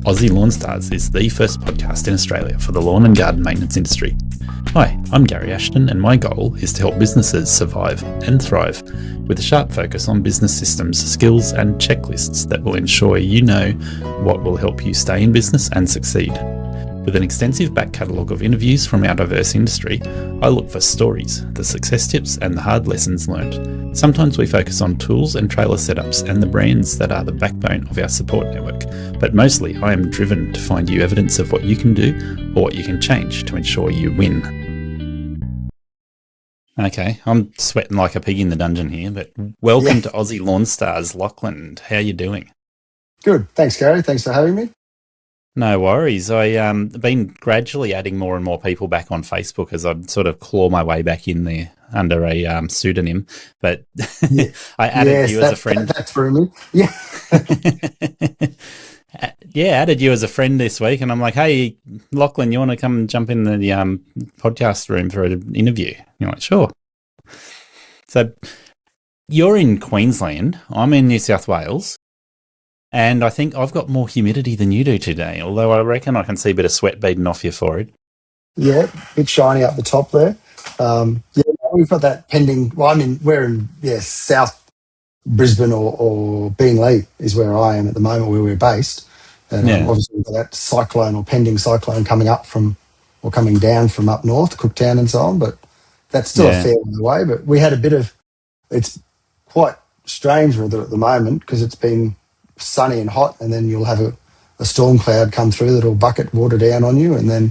Aussie Lawn Stars is the first podcast in Australia for the lawn and garden maintenance industry. Hi, I'm Gary Ashton, and my goal is to help businesses survive and thrive with a sharp focus on business systems, skills, and checklists that will ensure you know what will help you stay in business and succeed. With an extensive back catalogue of interviews from our diverse industry, I look for stories, the success tips, and the hard lessons learned. Sometimes we focus on tools and trailer setups and the brands that are the backbone of our support network, but mostly I am driven to find you evidence of what you can do or what you can change to ensure you win. Okay, I'm sweating like a pig in the dungeon here, but welcome to Aussie Lawn Stars, Lachlan. How you doing? Good. Thanks, Gary. Thanks for having me. No worries. I've been gradually adding more and more people back on Facebook as I sort of claw my way back in there under a pseudonym. But I added you as a friend. That's for me. Yeah. Yeah, added you as a friend this week, and I'm like, hey, Lachlan, you want to come and jump in the podcast room for an interview? You're like, sure. So you're in Queensland. I'm in New South Wales. And I think I've got more humidity than you do today, although I reckon I can see a bit of sweat beading off your forehead. Yeah, a bit shiny up the top there. We've got that pending. Well, we're in South Brisbane or Beenleigh is where I am at the moment, where we're based. And obviously we've got that cyclone or pending cyclone coming down from up north, Cooktown and so on. But that's still a fair way away. But we had it's quite strange weather at the moment because it's been sunny and hot, and then you'll have a storm cloud come through that'll bucket water down on you and then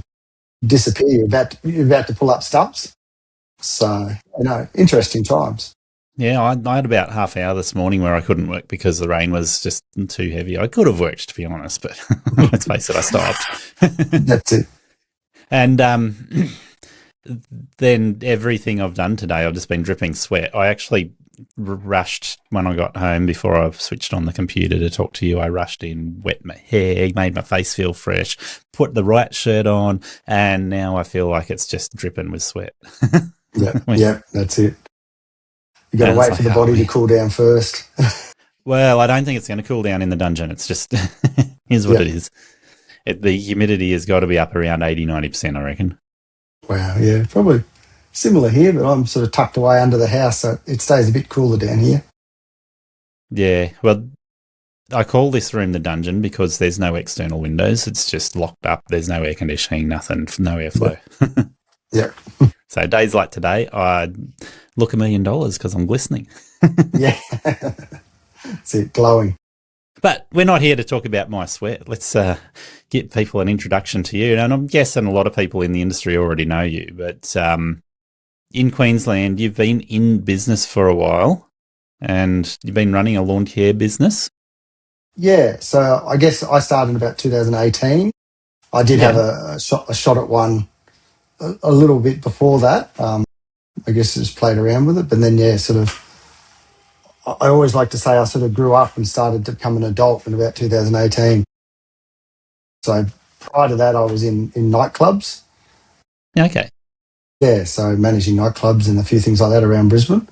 disappear. You're about to pull up stumps. So, interesting times. Yeah, I had about half hour this morning where I couldn't work because the rain was just too heavy. I could have worked, to be honest, but let's face it, I stopped. That's it. And then everything I've done today, I've just been dripping sweat. I actually rushed when I got home before I switched on the computer to talk to you. I rushed in, wet my hair, made my face feel fresh, put the right shirt on, and now I feel like it's just dripping with sweat. Yeah, that's it. You got to wait for the body to cool down first. Well, I don't think it's going to cool down in the dungeon. It's just, here's what it is. The humidity has got to be up around 80-90%, I reckon. Wow, yeah, probably similar here, but I'm sort of tucked away under the house, so it stays a bit cooler down here. Yeah, well, I call this room the dungeon because there's no external windows. It's just locked up. There's no air conditioning, nothing, no airflow. Yeah. So days like today, I look $1 million because I'm glistening. Yeah. That's it, glowing. But we're not here to talk about my sweat. Let's get people an introduction to you. And I'm guessing a lot of people in the industry already know you, but in Queensland, you've been in business for a while and you've been running a lawn care business. Yeah, so I guess I started in about 2018. I did have a shot at one a little bit before that. I guess just played around with it. But then, I always like to say I sort of grew up and started to become an adult in about 2018. So prior to that, I was in nightclubs. Okay. Yeah, so managing nightclubs and a few things like that around Brisbane.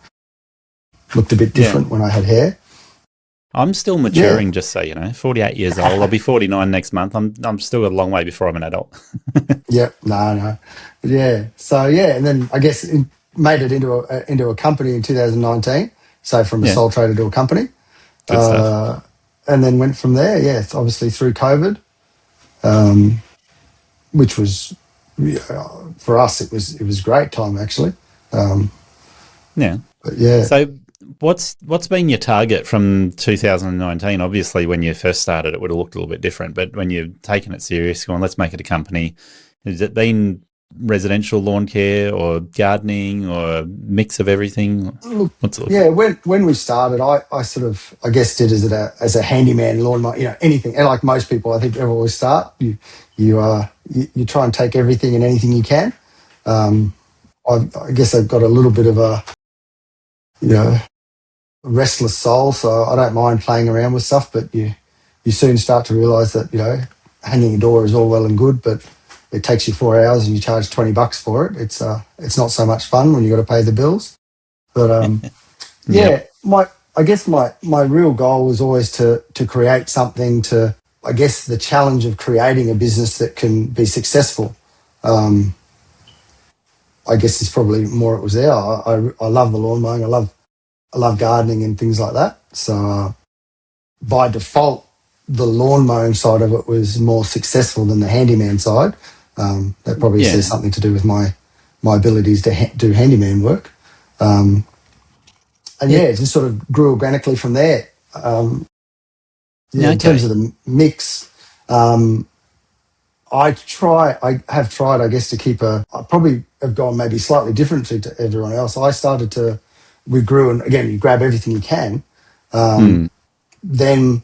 Looked a bit different when I had hair. I'm still maturing, just so you know. 48 years old. I'll be 49 next month. I'm still got a long way before I'm an adult. Yep, no. Yeah, so and then I guess it made it into a company in 2019. So from a sole trader to a company. Good stuff. And then went from there, it's obviously through COVID, which was, for us, it was a great time, actually. So what's been your target from 2019? Obviously, when you first started, it would have looked a little bit different, but when you've taken it serious, going, let's make it a company, has it been residential lawn care or gardening or a mix of everything? What's it like? When we started, I sort of, I guess, did as a handyman, lawnmower, anything. And like most people, I think, ever always start, you try and take everything and anything you can. I guess I've got a little bit of a restless soul, so I don't mind playing around with stuff, but you soon start to realise that, hanging a door is all well and good, but it takes you 4 hours and you charge $20 for it. It's not so much fun when you got to pay the bills. But I guess my real goal was always to create something to I guess, the challenge of creating a business that can be successful. I guess is probably more it was there. I love the lawn mowing. I love gardening and things like that. So by default, the lawn mowing side of it was more successful than the handyman side. That probably says something to do with my abilities to do handyman work. And it just sort of grew organically from there. In terms of the mix, I have tried, I guess, to keep I probably have gone maybe slightly differently to everyone else. We grew, and again, you grab everything you can. Then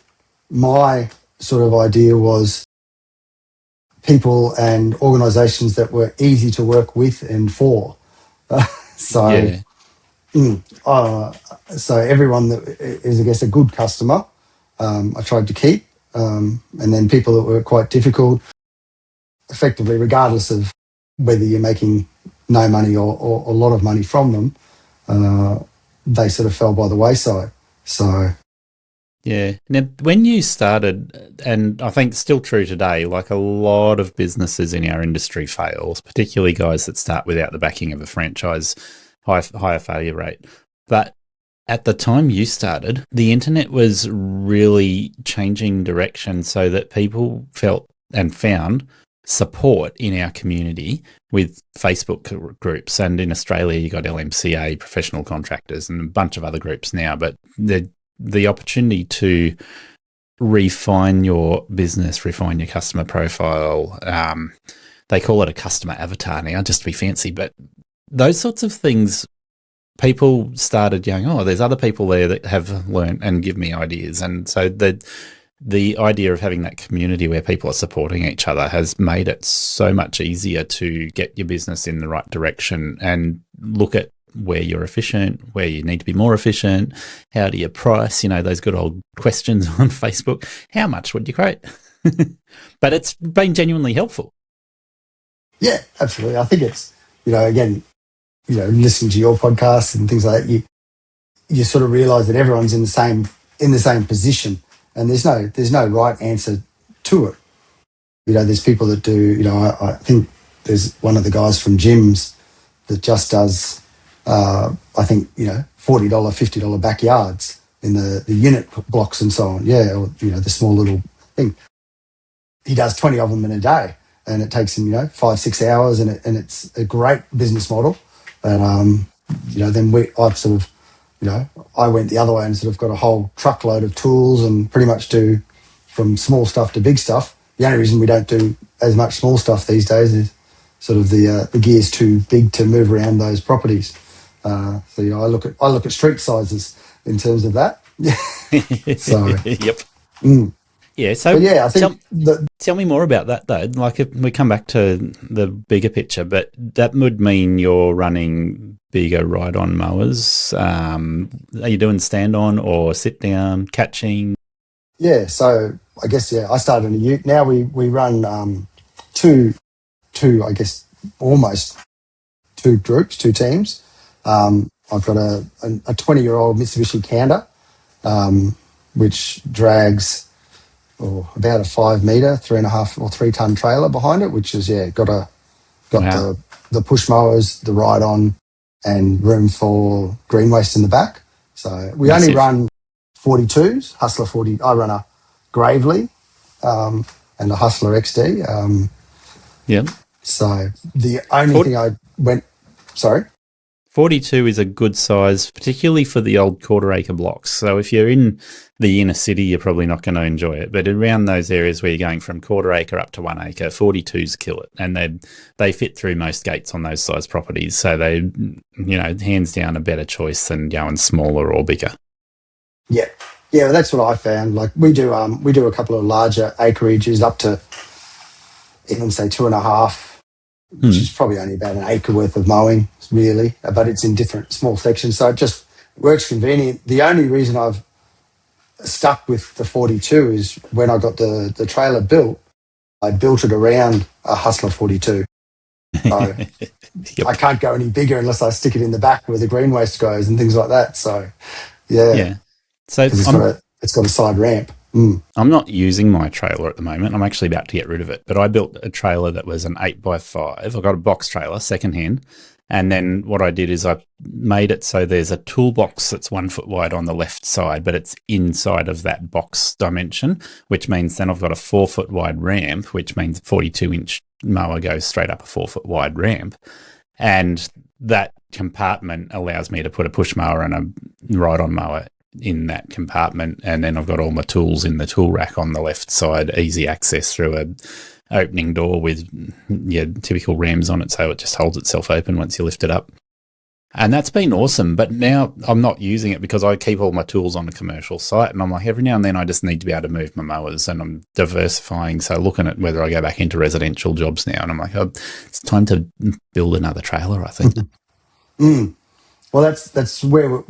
my sort of idea was people and organisations that were easy to work with and for. So everyone that is, I guess, a good customer, I tried to keep. And then people that were quite difficult, effectively, regardless of whether you're making no money or a lot of money from them, they sort of fell by the wayside. So, yeah. Now, when you started, and I think still true today, like a lot of businesses in our industry fail, particularly guys that start without the backing of a franchise, higher failure rate. But at the time you started, the internet was really changing direction so that people felt and found support in our community with Facebook groups. And in Australia, you got LMCA, Professional Contractors, and a bunch of other groups now. But the opportunity to refine your business, refine your customer profile, they call it a customer avatar now, just to be fancy. But those sorts of things, people started going, oh, there's other people there that have learned and give me ideas. And so the idea of having that community where people are supporting each other has made it so much easier to get your business in the right direction and look at where you're efficient, where you need to be more efficient, how do you price, those good old questions on Facebook, how much would you quote? But it's been genuinely helpful. Yeah, absolutely. I think it's, again, listening to your podcast and things like that, you sort of realise that everyone's in the same position, and there's no right answer to it. There's people that do. I think there's one of the guys from gyms that just does. I think $40, $50 backyards in the unit blocks and so on. Yeah, or the small little thing. He does 20 of them in a day, and it takes him 5-6 hours, and it's a great business model. And then I went the other way and sort of got a whole truckload of tools and pretty much do from small stuff to big stuff. The only reason we don't do as much small stuff these days is sort of the gear's too big to move around those properties. I look at street sizes in terms of that. So yep. Yeah. So I think tell me more about that though. Like if we come back to the bigger picture, but that would mean you're running bigger ride-on mowers. Are you doing stand-on or sit-down catching? Yeah. So I guess I started in a ute. Now we run two. I guess almost two groups, two teams. I've got a 20-year-old Mitsubishi Canter, which drags about a 5 metre, 3.5 or 3 ton trailer behind it, which is got the push mowers, the ride on, and room for green waste in the back. So we only run 42s, Hustler 40. I run a Gravely and a Hustler XD. Yeah. So the only thing I went, sorry. 42 is a good size, particularly for the old quarter-acre blocks. So if you're in the inner city, you're probably not going to enjoy it. But around those areas where you're going from quarter-acre up to 1 acre, 42s kill it. And they fit through most gates on those size properties. So they, hands down, a better choice than going smaller or bigger. Yeah. Yeah, well, that's what I found. Like we do a couple of larger acreages up to, even say 2.5, which is probably only about an acre worth of mowing, really, but it's in different small sections. So it just works convenient. The only reason I've stuck with the 42 is when I got the trailer built, I built it around a Hustler 42. So yep. I can't go any bigger unless I stick it in the back where the green waste goes and things like that. So, yeah. So it's got a side ramp. I'm not using my trailer at the moment. I'm actually about to get rid of it. But I built a trailer that was an 8x5. I got a box trailer, secondhand. And then what I did is I made it so there's a toolbox that's 1 foot wide on the left side, but it's inside of that box dimension, which means then I've got a 4 foot wide ramp, which means 42-inch mower goes straight up a 4 foot wide ramp. And that compartment allows me to put a push mower and a ride-on mower in that compartment, and then I've got all my tools in the tool rack on the left side, easy access through a opening door with typical rams on it, so it just holds itself open once you lift it up. And that's been awesome, but now I'm not using it because I keep all my tools on a commercial site, and I'm like, every now and then I just need to be able to move my mowers, and I'm diversifying, so looking at whether I go back into residential jobs now, and I'm like, oh, it's time to build another trailer, I think. Well, that's where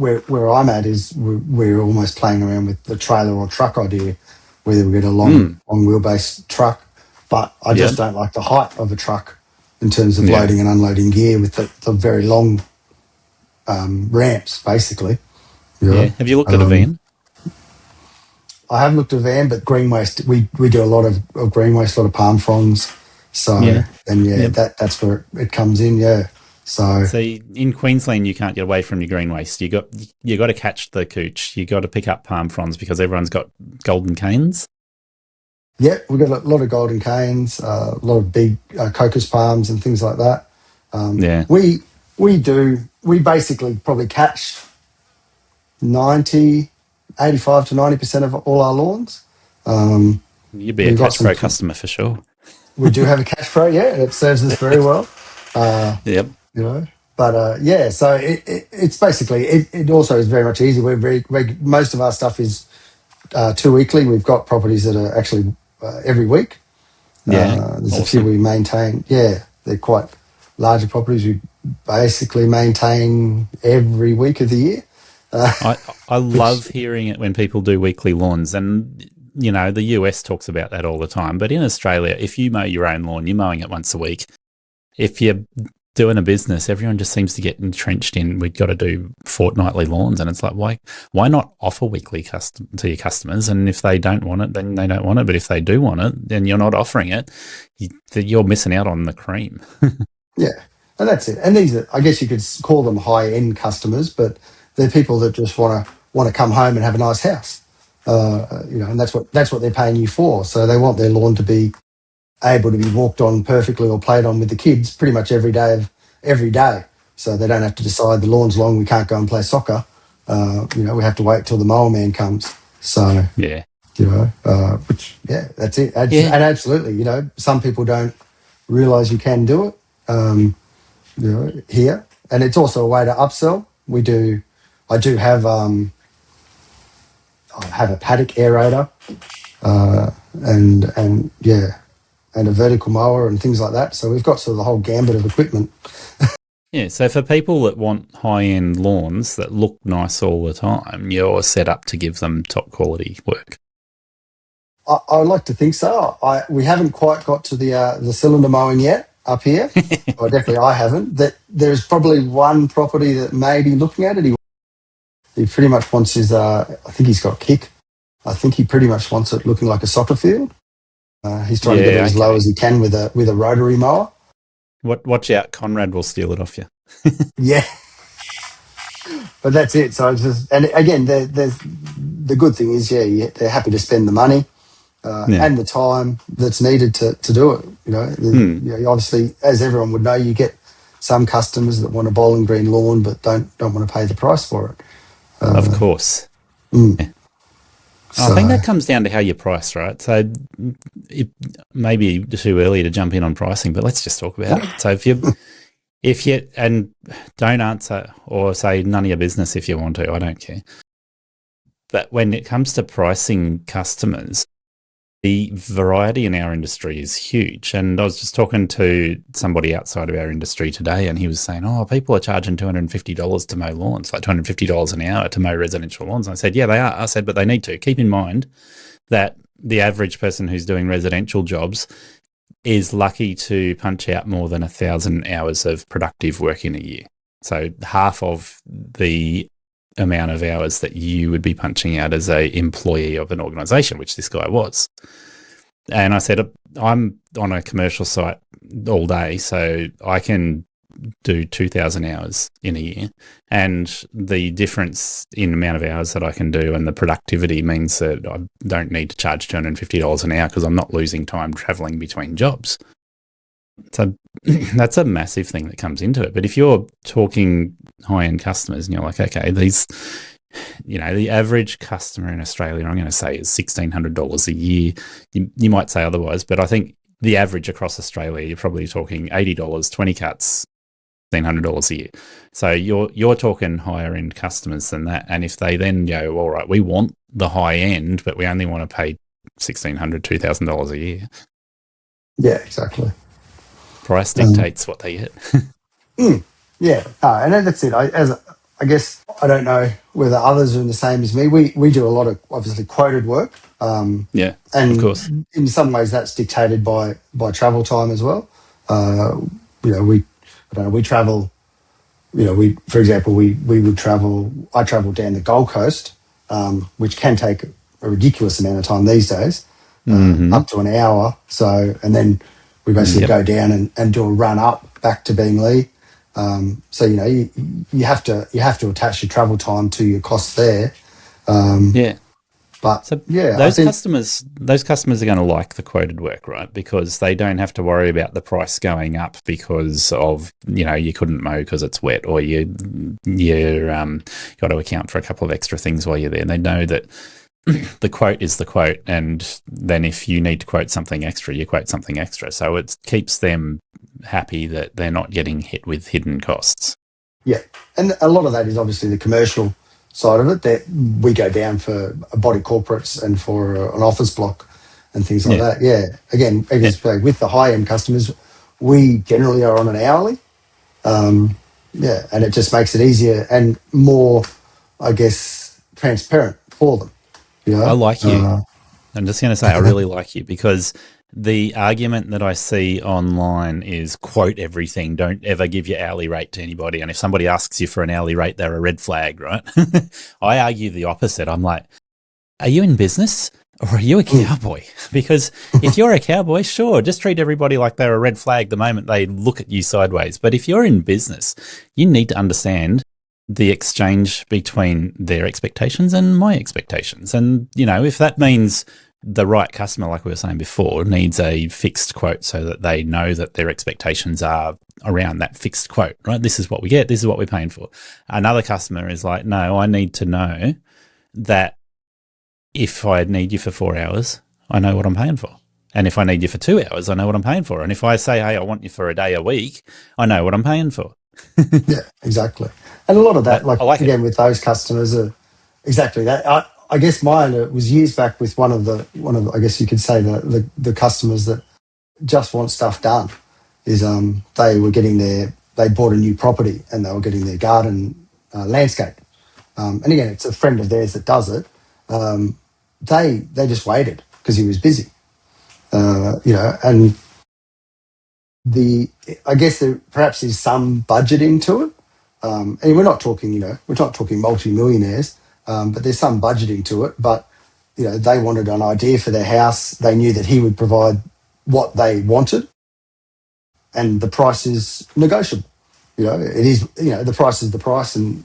I'm at, is we're almost playing around with the trailer or truck idea, whether we get a long wheelbase truck, but I just don't like the height of a truck in terms of loading and unloading gear with the very long ramps, basically. Yeah. Have you looked at a van? I have looked at a van, but green waste, we do a lot of green waste, a lot of palm fronds. So, that's where it comes in, So in Queensland, you can't get away from your green waste. You got to catch the cooch. You got to pick up palm fronds because everyone's got golden canes. Yeah, we've got a lot of golden canes, a lot of big cocos palms and things like that. We basically probably catch 85 to 90% of all our lawns. You'd be a Catch Pro customer for sure. We do have a Catch Pro, and it serves us very well. Yep. So it's basically, it also is very much easy. We're most of our stuff is 2 weekly. We've got properties that are actually every week. There's awesome. A few we maintain. They're quite larger properties. We basically maintain every week of the year. I love hearing it when people do weekly lawns, and the US talks about that all the time. But in Australia, if you mow your own lawn, you're mowing it once a week. If you're doing a business, everyone just seems to get entrenched in, we've got to do fortnightly lawns. And it's like, why not offer weekly to your customers? And if they don't want it, then they don't want it. But if they do want it, then you're not offering it. You're missing out on the cream. Yeah, and that's it. And these are, I guess you could call them high-end customers, but they're people that just want to come home and have a nice house. And that's what they're paying you for. So they want their lawn to be able to be walked on perfectly or played on with the kids pretty much every day. So they don't have to decide the lawn's long, we can't go and play soccer. We have to wait till the mower man comes. So that's it. And absolutely, some people don't realise you can do it here, and it's also a way to upsell. I do have I have a paddock aerator, and a vertical mower and things like that. So we've got sort of the whole gambit of equipment. Yeah, so for people that want high-end lawns that look nice all the time, you're set up to give them top quality work. I would like to think so. We haven't quite got to the cylinder mowing yet up here. Or definitely I haven't. There's probably one property that may be looking at it. He pretty much wants his, I think he's got kick. I think he pretty much wants it looking like a soccer field. He's trying to get it as low as he can with a rotary mower. Watch out, Conrad will steal it off you. Yeah. But that's it. So and again, the good thing is, they're happy to spend the money and the time that's needed to do it. Obviously, as everyone would know, you get some customers that want a bowling green lawn but don't want to pay the price for it. Of course. Yeah. So, I think that comes down to how you price, right? So it may be too early to jump in on pricing, but let's just talk about it. So if you and don't answer or say none of your business if you want to, I don't care. But when it comes to pricing customers, the variety in our industry is huge. And I was just talking to somebody outside of our industry today, and he was saying, people are charging $250 to mow lawns, like $250 an hour to mow residential lawns. And I said, yeah, they are. I said, but they need to. Keep in mind that the average person who's doing residential jobs is lucky to punch out more than 1,000 hours of productive work in a year. So half of the amount of hours that you would be punching out as a employee of an organization, which this guy was. And I said, I'm on a commercial site all day, so I can do 2,000 hours in a year. And the difference in amount of hours that I can do and the productivity means that I don't need to charge $250 an hour because I'm not losing time traveling between jobs. So that's a massive thing that comes into it. But if you're talking high-end customers and you're like, okay, these, the average customer in Australia, I'm going to say, is $1,600 a year. You might say otherwise, but I think the average across Australia, you're probably talking $80, 20 cuts, $1,600 a year. So you're talking higher end customers than that. And if they then go, all right, we want the high end, but we only want to pay $1,600, $2,000 a year. Yeah, exactly. Price dictates what they get. Yeah, and that's it. I guess I don't know whether others are in the same as me. We do a lot of obviously quoted work. Yeah, and of course. In some ways that's dictated by travel time as well. We travel. For example, we would travel. I travel down the Gold Coast, which can take a ridiculous amount of time these days, up to an hour. So, and then we basically go down and do a run up back to Beenleigh. So you have to attach your travel time to your costs there. But so yeah, those customers are going to like the quoted work, right? Because they don't have to worry about the price going up because of you couldn't mow because it's wet, or you got to account for a couple of extra things while you're there. They know that the quote is the quote, and then if you need to quote something extra, you quote something extra. So it keeps them happy that they're not getting hit with hidden costs. Yeah, and a lot of that is obviously the commercial side of it, that we go down for body corporates and for an office block and things like that. Yeah, again, with the high-end customers, we generally are on an hourly. And it just makes it easier and more, I guess, transparent for them. I like you. I'm just going to say I really like you, because the argument that I see online is quote everything. Don't ever give your hourly rate to anybody. And if somebody asks you for an hourly rate, they're a red flag, right? I argue the opposite. I'm like, are you in business or are you a cowboy? Because if you're a cowboy, sure, just treat everybody like they're a red flag the moment they look at you sideways. But if you're in business, you need to understand the exchange between their expectations and my expectations. And, if that means the right customer, like we were saying before, needs a fixed quote so that they know that their expectations are around that fixed quote, right? This is what we get. This is what we're paying for. Another customer is like, no, I need to know that if I need you for 4 hours, I know what I'm paying for. And if I need you for 2 hours, I know what I'm paying for. And if I say, hey, I want you for a day a week, I know what I'm paying for. Yeah, exactly. And a lot of that, like with those customers are exactly that. I guess mine was years back with one of I guess you could say the customers that just want stuff done. Is they bought a new property and they were getting their garden landscape. And again, it's a friend of theirs that does it. They just waited because he was busy. And I guess there perhaps is some budgeting to it. And we're not talking multi-millionaires. But there's some budgeting to it. But, they wanted an idea for their house. They knew that he would provide what they wanted. And the price is negotiable. It is, the price is the price. And,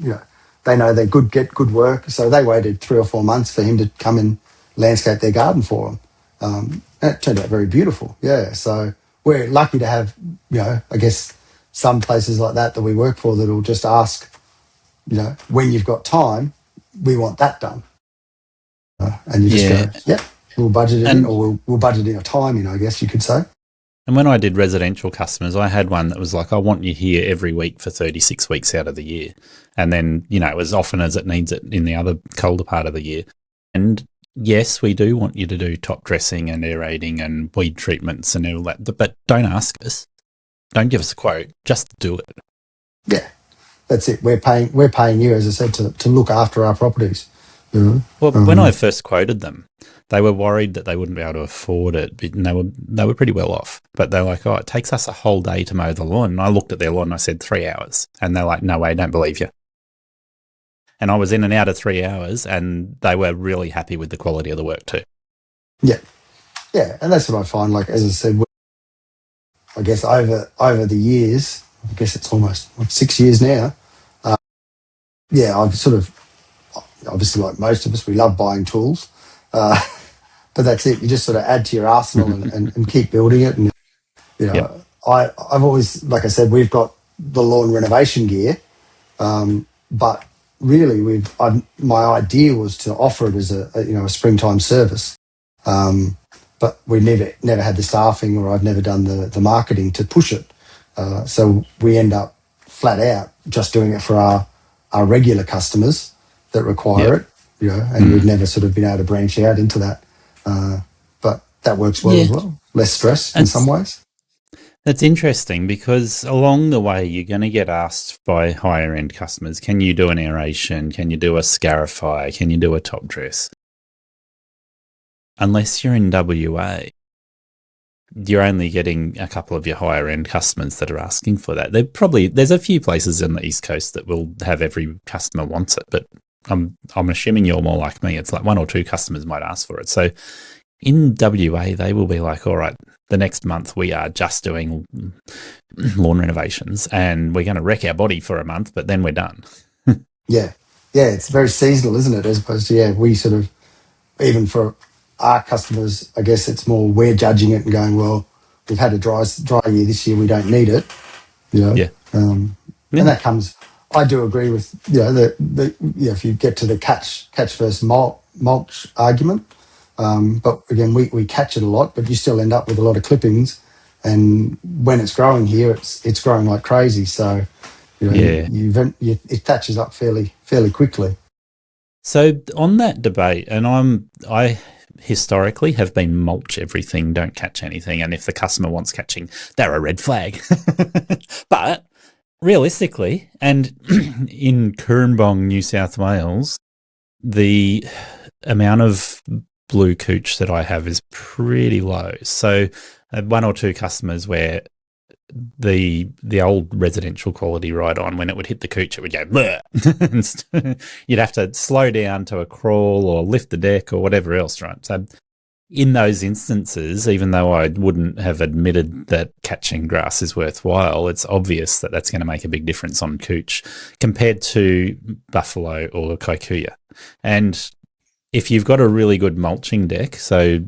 they know they get good work. So they waited 3 or 4 months for him to come and landscape their garden for them. And it turned out very beautiful. Yeah. So we're lucky to have, I guess, some places like that we work for that will just ask, when you've got time, we want that done. And you just go, we'll budget it in, or we'll budget in a time in, I guess you could say. And when I did residential customers, I had one that was like, I want you here every week for 36 weeks out of the year. And then, as often as it needs it in the other colder part of the year. And yes, we do want you to do top dressing and aerating and weed treatments and all that, but don't ask us. Don't give us a quote. Just do it. Yeah, that's it. We're paying you, as I said, to look after our properties. Well, when I first quoted them, they were worried that they wouldn't be able to afford it, and they were pretty well off. But they're like, oh, it takes us a whole day to mow the lawn. And I looked at their lawn and I said 3 hours. And they're like, no way, don't believe you. and I was in and out of 3 hours, and they were really happy with the quality of the work too. Yeah, yeah, and that's what I find. Like as I said, I guess over the years, I guess it's almost 6 years now. Yeah, I've sort of obviously, like most of us, we love buying tools, uh, but that's it. You just sort of add to your arsenal and keep building it. And you know, Yep. I've always, like I said, we've got the lawn renovation gear, but really, my idea was to offer it as a springtime service. But we never had the staffing, or I've never done the marketing to push it. So we end up flat out just doing it for our regular customers that require Yep. it, and we've never sort of been able to branch out into that. But that works well as well. Less stress in some ways. That's interesting, because along the way you're going to get asked by higher end customers, can you do an aeration? Can you do a scarify? Can you do a top dress? Unless you're in WA, you're only getting a couple of your higher end customers that are asking for that. There's a few places on the East Coast that will have every customer wants it, but I'm assuming you're more like me. It's like one or two customers might ask for it. So in WA, they will be like, all right, the next month we are just doing lawn renovations, and we're going to wreck our body for a month, but then we're done. Yeah. Yeah, it's very seasonal, isn't it? As opposed to, we sort of, even for our customers, I guess it's more we're judging it and going, well, we've had a dry year this year, we don't need it, Yeah. And that comes, I do agree with, if you get to the catch versus mulch argument, but again, we catch it a lot, but you still end up with a lot of clippings, and when it's growing here, it's growing like crazy. So, it catches up fairly quickly. So on that debate, and I historically have been mulch everything, don't catch anything, and if the customer wants catching, they're a red flag. But realistically, and in Cooranbong, New South Wales, the amount of blue couch that I have is pretty low. So one or two customers where the old residential quality ride-on, when it would hit the couch, it would go bleh. You'd have to slow down to a crawl or lift the deck or whatever else, right? So in those instances, even though I wouldn't have admitted that catching grass is worthwhile, it's obvious that that's going to make a big difference on couch compared to buffalo or kikuyu. And if you've got a really good mulching deck, so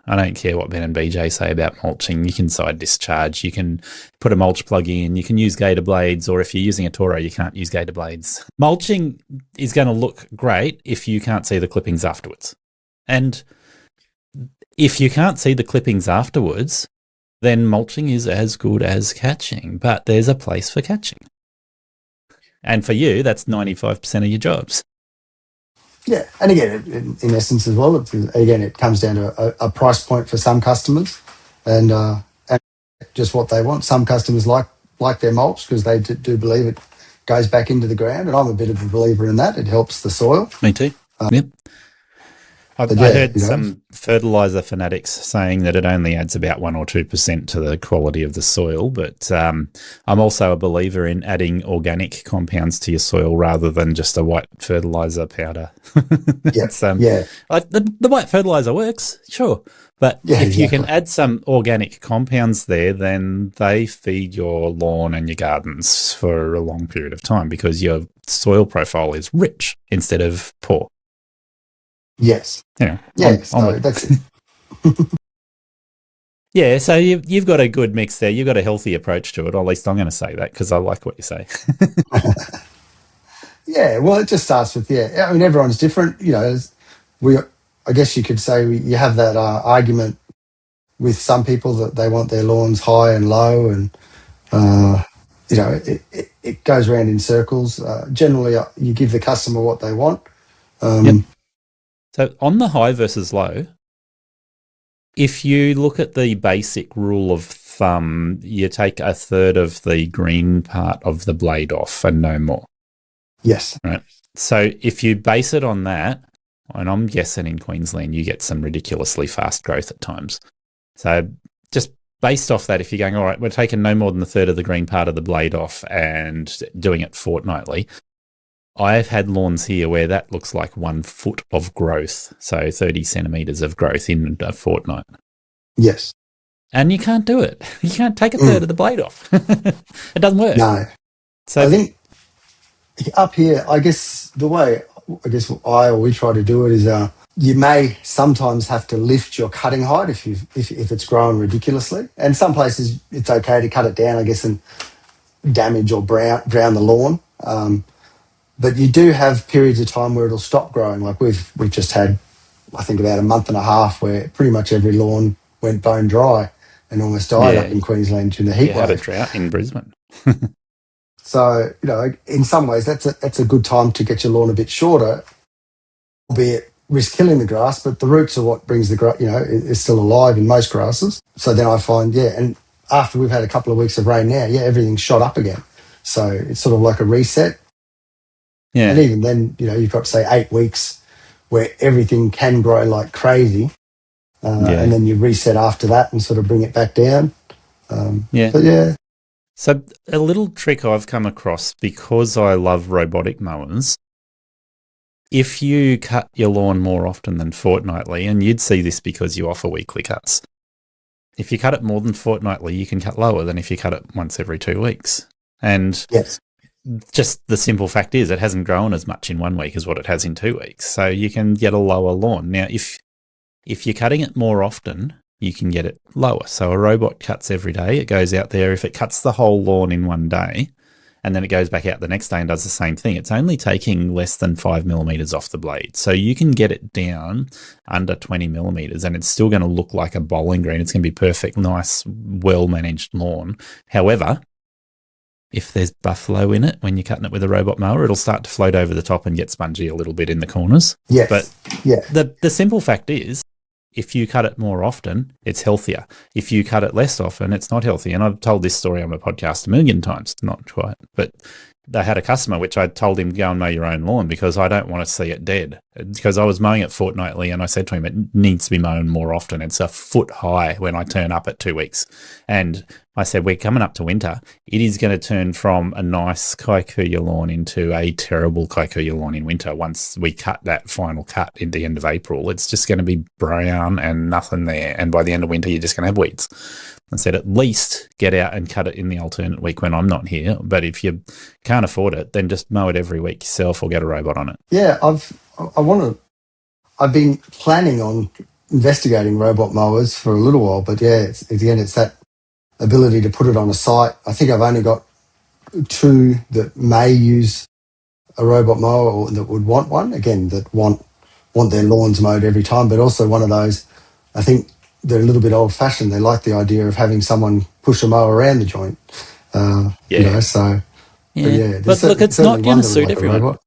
I don't care what Ben and BJ say about mulching. You can side discharge. You can put a mulch plug in. You can use gator blades, or if you're using a Toro, you can't use gator blades. Mulching is going to look great if you can't see the clippings afterwards. And if you can't see the clippings afterwards, then mulching is as good as catching, but there's a place for catching. And for you, that's 95% of your jobs. Yeah, and again, in essence as well, it comes down to a price point for some customers, and just what they want. Some customers like their mulch because they do believe it goes back into the ground, and I'm a bit of a believer in that. It helps the soil. Me too. Yep. I heard some fertiliser fanatics saying that it only adds about 1 or 2% to the quality of the soil, but I'm also a believer in adding organic compounds to your soil rather than just a white fertiliser powder. The white fertiliser works, sure, but if you can add some organic compounds there, then they feed your lawn and your gardens for a long period of time because your soil profile is rich instead of poor. Yes. That's it. Yeah, so you've got a good mix there. You've got a healthy approach to it. Or at least I'm going to say that because I like what you say. Yeah, well, it just starts with I mean, everyone's different. I guess you could say you have that argument with some people that they want their lawns high and low, and it goes around in circles. Generally, you give the customer what they want. So on the high versus low, if you look at the basic rule of thumb, you take a third of the green part of the blade off and no more. Yes. Right. So if you base it on that, and I'm guessing in Queensland you get some ridiculously fast growth at times. So just based off that, if you're going, all right, we're taking no more than a third of the green part of the blade off and doing it fortnightly, I've had lawns here where that looks like 1 foot of growth, so 30 centimetres of growth in a fortnight. Yes. And you can't do it. You can't take a third of the blade off. It doesn't work. No. So I think up here, I guess the way I or we try to do it is you may sometimes have to lift your cutting height if it's growing ridiculously. And some places it's okay to cut it down, I guess, and damage or drown the lawn. But you do have periods of time where it'll stop growing. Like we've just had, I think, about a month and a half where pretty much every lawn went bone dry and almost died up in Queensland during the heat wave. You had a drought in Brisbane. So, in some ways that's a good time to get your lawn a bit shorter, albeit risk killing the grass, but the roots are what brings the grass, is still alive in most grasses. So then I find, and after we've had a couple of weeks of rain now, everything's shot up again. So it's sort of like a reset. Yeah. And even then, you've got, say, 8 weeks where everything can grow like crazy. And then you reset after that and sort of bring it back down. So a little trick I've come across, because I love robotic mowers, if you cut your lawn more often than fortnightly, and you'd see this because you offer weekly cuts, if you cut it more than fortnightly, you can cut lower than if you cut it once every 2 weeks. And just the simple fact is it hasn't grown as much in 1 week as what it has in 2 weeks. So you can get a lower lawn. Now, if you're cutting it more often, you can get it lower. So a robot cuts every day. It goes out there. If it cuts the whole lawn in 1 day, and then it goes back out the next day and does the same thing, it's only taking less than 5 millimetres off the blade. So you can get it down under 20 millimetres and it's still going to look like a bowling green. It's going to be perfect, nice, well-managed lawn. However, if there's buffalo in it when you're cutting it with a robot mower, it'll start to float over the top and get spongy a little bit in the corners. Yes. But the simple fact is, if you cut it more often, it's healthier. If you cut it less often, it's not healthy. And I've told this story on my podcast a million times, not quite. But they had a customer which I told him, go and mow your own lawn because I don't want to see it dead. Because I was mowing it fortnightly and I said to him, it needs to be mown more often. It's a foot high when I turn up at 2 weeks. And I said, we're coming up to winter. It is going to turn from a nice kikuyu lawn into a terrible kikuyu lawn in winter. Once we cut that final cut at the end of April, it's just going to be brown and nothing there. And by the end of winter, you're just going to have weeds. I said, at least get out and cut it in the alternate week when I'm not here. But if you can't afford it, then just mow it every week yourself or get a robot on it. Yeah, I've been planning on investigating robot mowers for a little while, but it's that ability to put it on a site. I think I've only got 2 that may use a robot mower or that would want one, again, that want their lawns mowed every time, but also one of those, I think they're a little bit old-fashioned. They like the idea of having someone push a mower around the joint. But look, it's not going to suit everyone.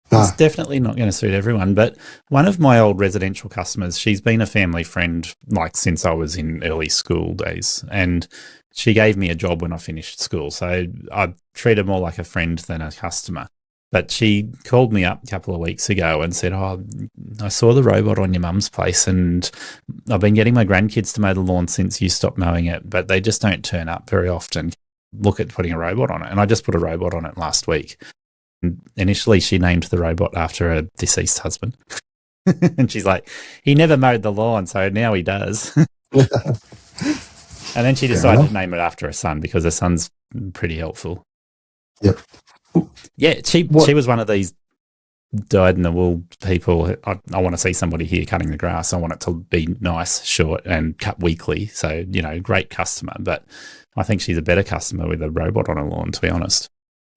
No. It's definitely not going to suit everyone. But one of my old residential customers, she's been a family friend since I was in early school days, and she gave me a job when I finished school. So I treat her more like a friend than a customer. But she called me up a couple of weeks ago and said, I saw the robot on your mum's place and I've been getting my grandkids to mow the lawn since you stopped mowing it, but they just don't turn up very often. Look at putting a robot on it. And I just put a robot on it last week. And initially, she named the robot after her deceased husband. And she's like, he never mowed the lawn, so now he does. And then she decided to name it after her son because her son's pretty helpful. Yep. Yeah, she was one of these dyed-in-the-wool people. I want to see somebody here cutting the grass. I want it to be nice, short, and cut weekly. So, great customer. But I think she's a better customer with a robot on her lawn, to be honest.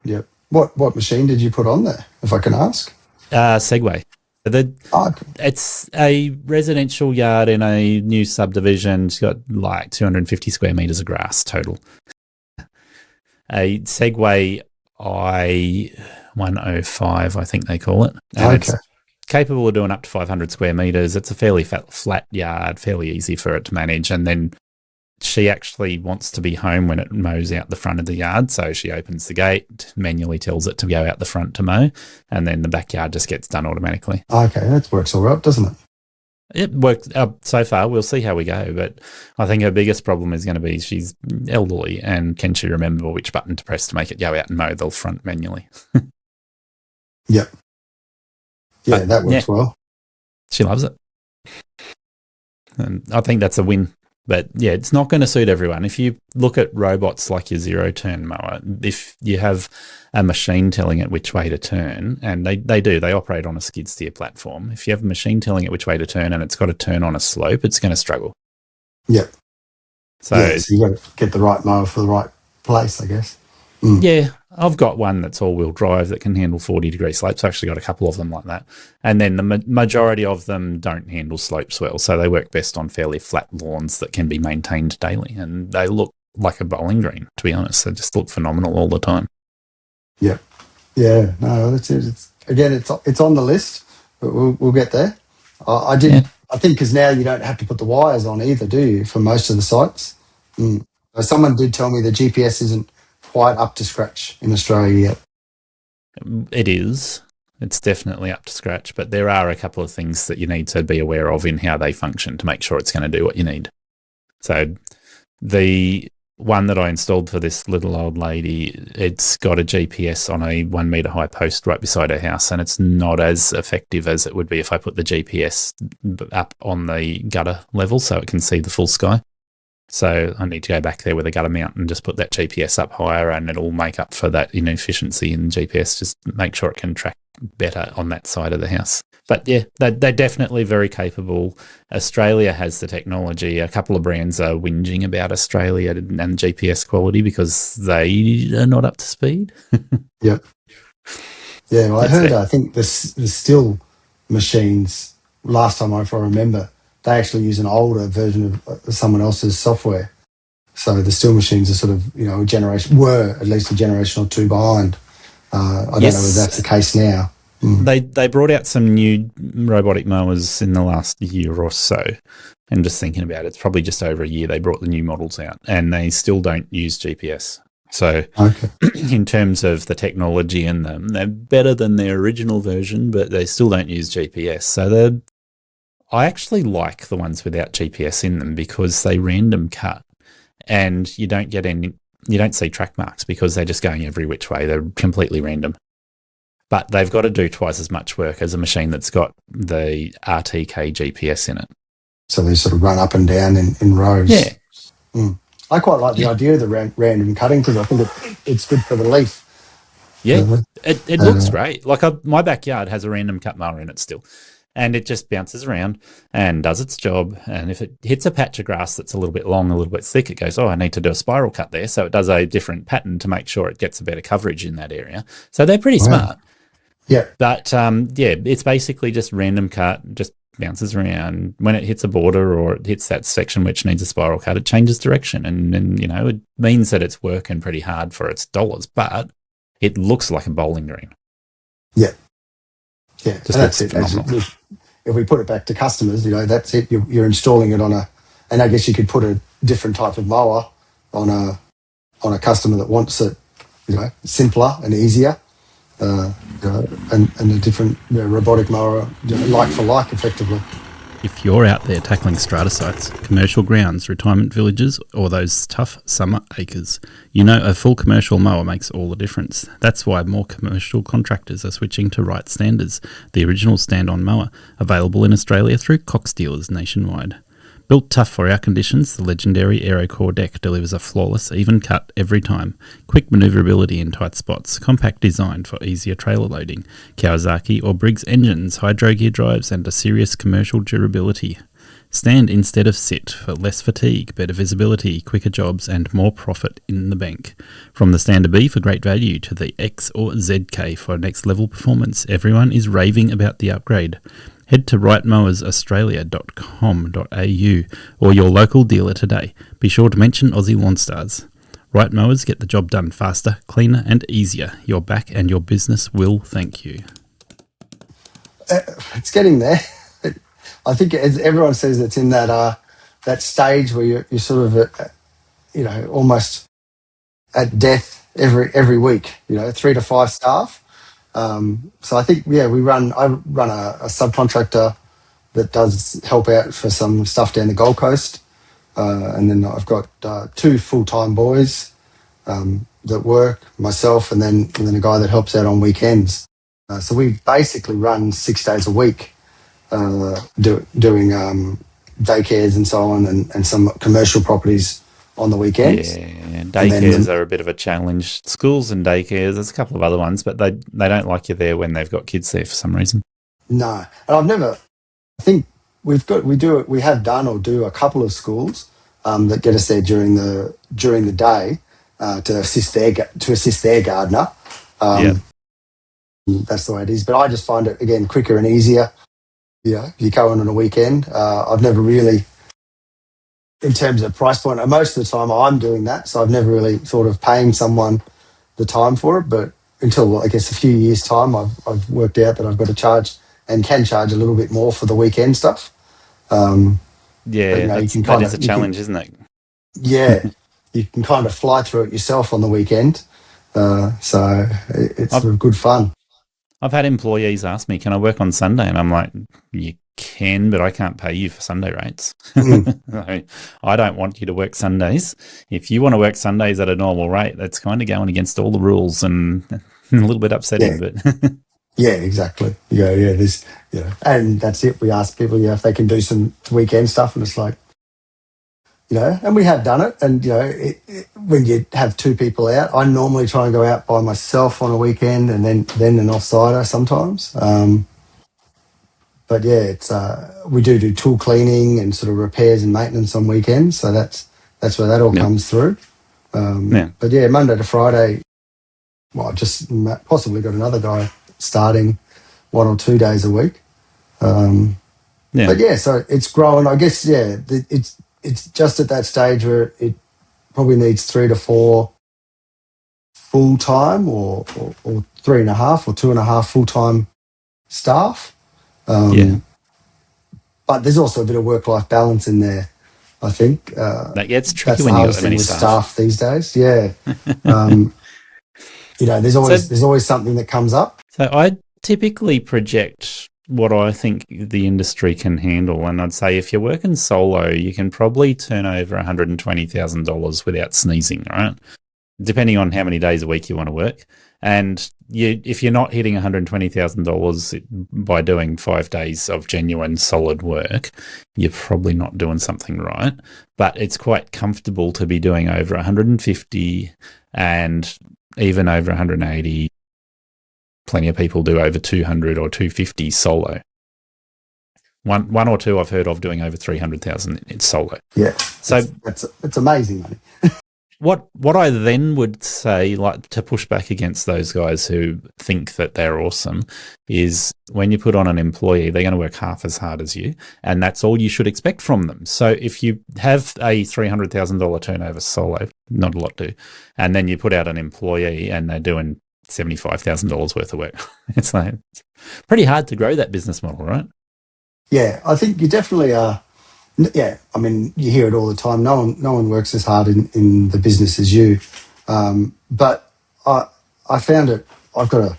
Yep. What machine did you put on there, if I can ask? Segway. It's a residential yard in a new subdivision. It's got like 250 square metres of grass total. A Segway I-105, I think they call it. And it's capable of doing up to 500 square metres. It's a fairly flat yard, fairly easy for it to manage. And then she actually wants to be home when it mows out the front of the yard. So she opens the gate, manually tells it to go out the front to mow, and then the backyard just gets done automatically. Okay, that works all right, doesn't it? It worked so far. We'll see how we go. But I think her biggest problem is going to be she's elderly and can she remember which button to press to make it go out and mow the front manually? Yep. Yeah, But that yeah, works well. she loves it. And I think that's a win. But yeah, it's not going to suit everyone. If you look at robots like your zero turn mower, if you have a machine telling it which way to turn, and they operate on a skid steer platform. If you have a machine telling it which way to turn and it's got to turn on a slope, it's going to struggle. Yep. So, so you got to get the right mower for the right place, I guess. Yeah, I've got one that's all-wheel drive that can handle 40-degree slopes. I've actually got a couple of them like that. And then the majority of them don't handle slopes well, so they work best on fairly flat lawns that can be maintained daily. And they look like a bowling green, to be honest. They just look phenomenal all the time. Yep. Yeah, no, that's it. It's on the list, but we'll get there. I think because now you don't have to put the wires on either, do you, for most of the sites? Someone did tell me the GPS isn't quite up to scratch in Australia yet. It is. It's definitely up to scratch, but there are a couple of things that you need to be aware of in how they function to make sure it's going to do what you need. So the one that I installed for this little old lady, it's got a GPS on a 1 metre high post right beside her house, and it's not as effective as it would be if I put the GPS up on the gutter level so it can see the full sky. So I need to go back there with a gutter mount and just put that GPS up higher, and it'll make up for that inefficiency in GPS, just make sure it can track better on that side of the house. But yeah, they're definitely very capable. Australia has the technology. A couple of brands are whinging about Australia and GPS quality because they are not up to speed. Yep. Yeah, well, I think the still machines, last time if I remember, they actually use an older version of someone else's software. So the still machines are sort of, were at least a generation or two behind. I don't know if that's the case now. They brought out some new robotic mowers in the last year or so. And just thinking about it, it's probably just over a year they brought the new models out, and they still don't use GPS. So in terms of the technology in them, they're better than their original version, but they still don't use GPS. So I actually like the ones without GPS in them because they random cut, and you don't see track marks because they're just going every which way. They're completely random. But they've got to do twice as much work as a machine that's got the RTK GPS in it. So they sort of run up and down in rows. Yeah. I quite like the idea of the random cutting because I think it's good for the leaf. Yeah, it looks great. Like my backyard has a random cut mower in it still, and it just bounces around and does its job. And if it hits a patch of grass that's a little bit long, a little bit thick, it goes, I need to do a spiral cut there. So it does a different pattern to make sure it gets a better coverage in that area. So they're pretty smart. Yeah. But, it's basically just random cut, just bounces around. When it hits a border or it hits that section which needs a spiral cut, it changes direction. And it means that it's working pretty hard for its dollars, but it looks like a bowling green. Yeah. Yeah. So that's it. If we put it back to customers, that's it. You're installing it and I guess you could put a different type of mower on a customer that wants it, simpler and easier. And a different robotic mower, like for like, effectively. If you're out there tackling strata sites, commercial grounds, retirement villages, or those tough summer acres, a full commercial mower makes all the difference. That's why more commercial contractors are switching to Right Standers, the original stand-on mower, available in Australia through Cox dealers nationwide. Built tough for our conditions, the legendary AeroCore deck delivers a flawless, even cut every time. Quick manoeuvrability in tight spots, compact design for easier trailer loading, Kawasaki or Briggs engines, hydro gear drives, and a serious commercial durability. Stand instead of sit for less fatigue, better visibility, quicker jobs, and more profit in the bank. From the Stander B for great value to the X or ZK for next level performance, everyone is raving about the upgrade. Head to rightmowers.australia.com.au or your local dealer today. Be sure to mention Aussie Lawn Stars. Right Mowers get the job done faster, cleaner and easier. Your back and your business will thank you. It's getting there. I think, as everyone says, it's in that stage where you're sort of, almost at death every week. 3 to 5 staff. So I think, I run a subcontractor that does help out for some stuff down the Gold Coast. And then I've got 2 full-time boys that work, myself, and then a guy that helps out on weekends. So we basically run 6 days a week, doing daycares and so on, and some commercial properties on the weekends. Yeah, And then daycares are a bit of a challenge. Schools and daycares, there's a couple of other ones, but they don't like you there when they've got kids there for some reason. no, and I think we have done or do a couple of schools that get us there during the day to assist their gardener. Yeah, That's the way it is. But I just find it again quicker and easier. Yeah, if you go on a weekend, I've never really, in terms of price point, and most of the time I'm doing that, so I've never really thought of paying someone the time for it. But until I guess a few years' time, I've worked out that I've got to charge and can charge a little bit more for the weekend stuff. Um, but yeah, you can that kind is of a challenge, isn't it? yeah, you can kind of fly through it yourself on the weekend. So it's I've sort of good fun. I've had employees ask me, "Can I work on Sunday?" And I'm like, "You can, but I can't pay you for Sunday rates. Mm, I don't want you to work Sundays. If you want to work Sundays at a normal rate, that's kind of going against all the rules and a little bit upsetting." yeah, But yeah, exactly. Yeah. There's and that's it. We ask people, if they can do some weekend stuff, and it's like, and we have done it. And when you have two people out, I normally try and go out by myself on a weekend, and then an offsider sometimes. But yeah, it's we do tool cleaning and sort of repairs and maintenance on weekends, so that's where that all yeah, comes through. yeah, But yeah, Monday to Friday, well, I've just possibly got another guy starting 1 or 2 days a week. Um, yeah, but yeah, so it's growing. I guess it's just at that stage where it probably needs 3 to 4 full time, or 3.5 or 2.5 full time staff. yeah. Um, but there's also a bit of work life balance in there. I think That gets tricky that's the when you got hardest that thing many with staff. staff these days. Yeah, um, there's So, always something that comes up. so I typically project what I think the industry can handle, and I'd say if you're working solo, you can probably turn over $120,000 without sneezing, right? Depending on how many days a week you want to work. And if you're not hitting $120,000 by doing 5 days of genuine solid work, you're probably not doing something right. But it's quite comfortable to be doing over 150 and even over 180. Plenty of people do over 200 or 250 solo. One or two I've heard of doing over 300,000 in solo. Yeah, So it's amazing money. what I then would say, like to push back against those guys who think that they're awesome, is when you put on an employee, they're going to work half as hard as you, and that's all you should expect from them. So if you have a $300,000 turnover solo, not a lot do, and then you put out an employee and they're doing $75,000 worth of work, it's like it's pretty hard to grow that business model, right? Yeah, I think you definitely are. Yeah, I mean, you hear it all the time. No one works as hard in the business as you. But I found it. I've got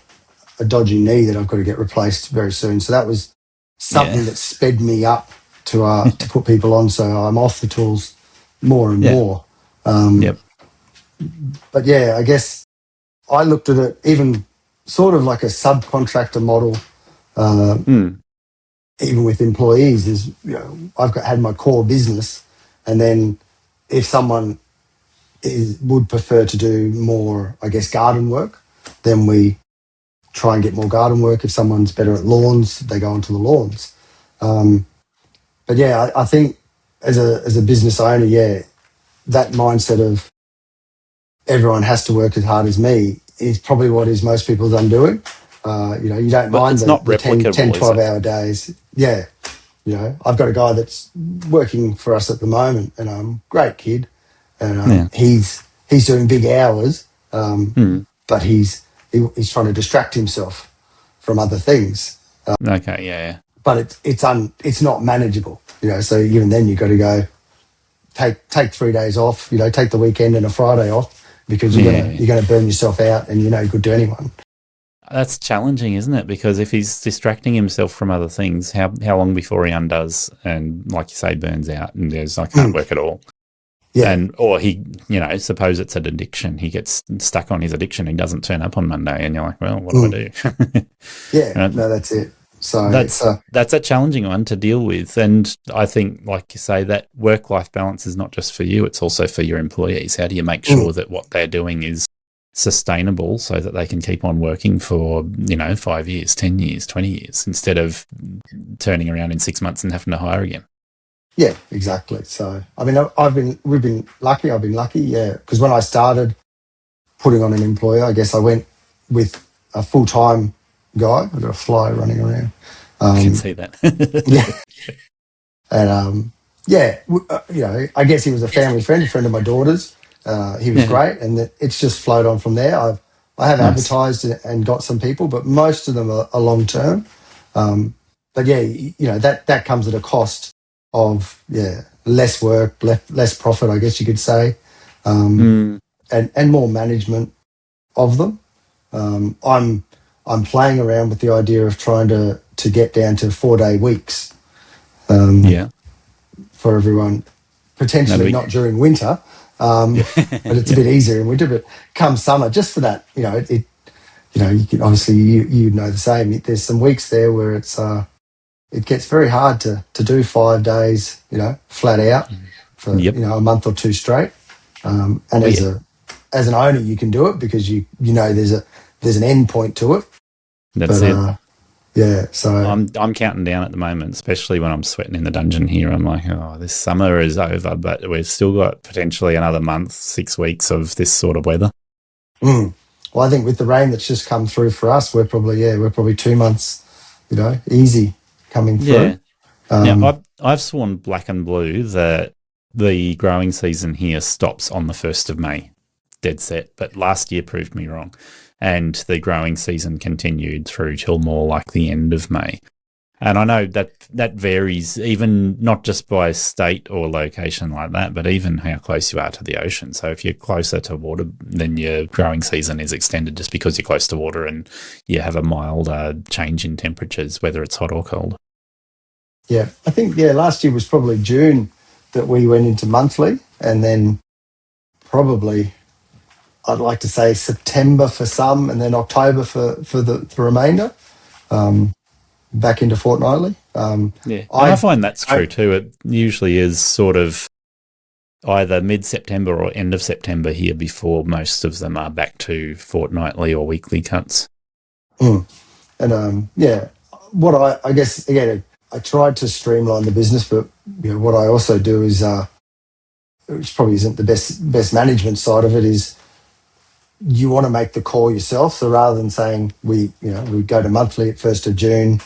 a dodgy knee that I've got to get replaced very soon. So that was something Yeah. that sped me up to put people on. So I'm off the tools more and Yeah. more. Um, Yep. but yeah, I guess I looked at it even sort of like a subcontractor model. Mm. Even with employees, is had my core business, and then if someone would prefer to do more, I guess, garden work, then we try and get more garden work. If someone's better at lawns, they go onto the lawns. But yeah, I think as a business owner, yeah, that mindset of everyone has to work as hard as me is probably what is most people's undoing. You don't But mind it's not the 10, replicable, is 12 it? hour days. Yeah. I've got a guy that's working for us at the moment, and great kid, and Yeah. he's doing big hours, Mm. but he's trying to distract himself from other things. Okay. Yeah. But it's not manageable. So even then you've got to go take 3 days off. Take the weekend and a Friday off, because Yeah. you're gonna burn yourself out, and you're no good to anyone. That's challenging, isn't it? Because if he's distracting himself from other things, how long before he undoes and, like you say, burns out and goes, I can't work at all? Yeah. And or he, suppose it's an addiction. He gets stuck on his addiction. He doesn't turn up on Monday, and you're like, well, what do I Mm. do? Yeah. And No, that's it. So it's that's that's a challenging one to deal with. And I think, like you say, that work-life balance is not just for you; it's also for your employees. How do you make mm, sure that what they're doing is sustainable so that they can keep on working for 5 years, 10 years, 20 years, instead of turning around in 6 months and having to hire again? yeah, exactly. So I mean, we've been lucky. I've been lucky, yeah, because when I started putting on an employer, I guess I went with a full time guy. I've got a fly running around. I can Um, see that. yeah, and yeah, I guess he was a family friend, a friend of my daughter's. He was Yeah, great, and it's just flowed on from there. I have nice. advertised and got some people, but most of them are long term. But yeah, that comes at a cost of less work, less profit, I guess you could say, um, Mm, and more management of them. I'm playing around with the idea of trying to get down to 4-day weeks. Um, yeah, for everyone, that'll potentially be. not during winter, Yeah, but it's a yeah, bit easier in winter. But come summer, just for that, you can obviously you know the same. There's some weeks there where it gets very hard to do 5 days, flat out for yep. a month or two straight. And Oh yeah, as an owner, you can do it because there's an end point to it. that's But it. yeah, so I'm counting down at the moment, especially when I'm sweating in the dungeon here. I'm like, oh, this summer is over, but we've still got potentially another month, 6 weeks of this sort of weather. mm. Well, I think with the rain that's just come through for us, we're probably 2 months, easy coming through. Yeah. Now, Um, I've sworn black and blue that the growing season here stops on the 1st of May, dead set. But last year proved me wrong. And the growing season continued through till more like the end of May. And I know that varies, even not just by state or location like that, but even how close you are to the ocean. So if you're closer to water, then your growing season is extended just because you're close to water and you have a mild change in temperatures, whether it's hot or cold. yeah, I think last year was probably June that we went into monthly, and then probably I'd like to say September for some, and then October for the remainder. Um, Back into fortnightly. Yeah, and I I, find that's I true too. It usually is sort of either mid-September or end of September here before most of them are back to fortnightly or weekly cuts. mm, and yeah, what I guess again, I tried to streamline the business, but what I also do is, which probably isn't the best management side of it, is you want to make the call yourself. So rather than saying we go to monthly at 1st of June,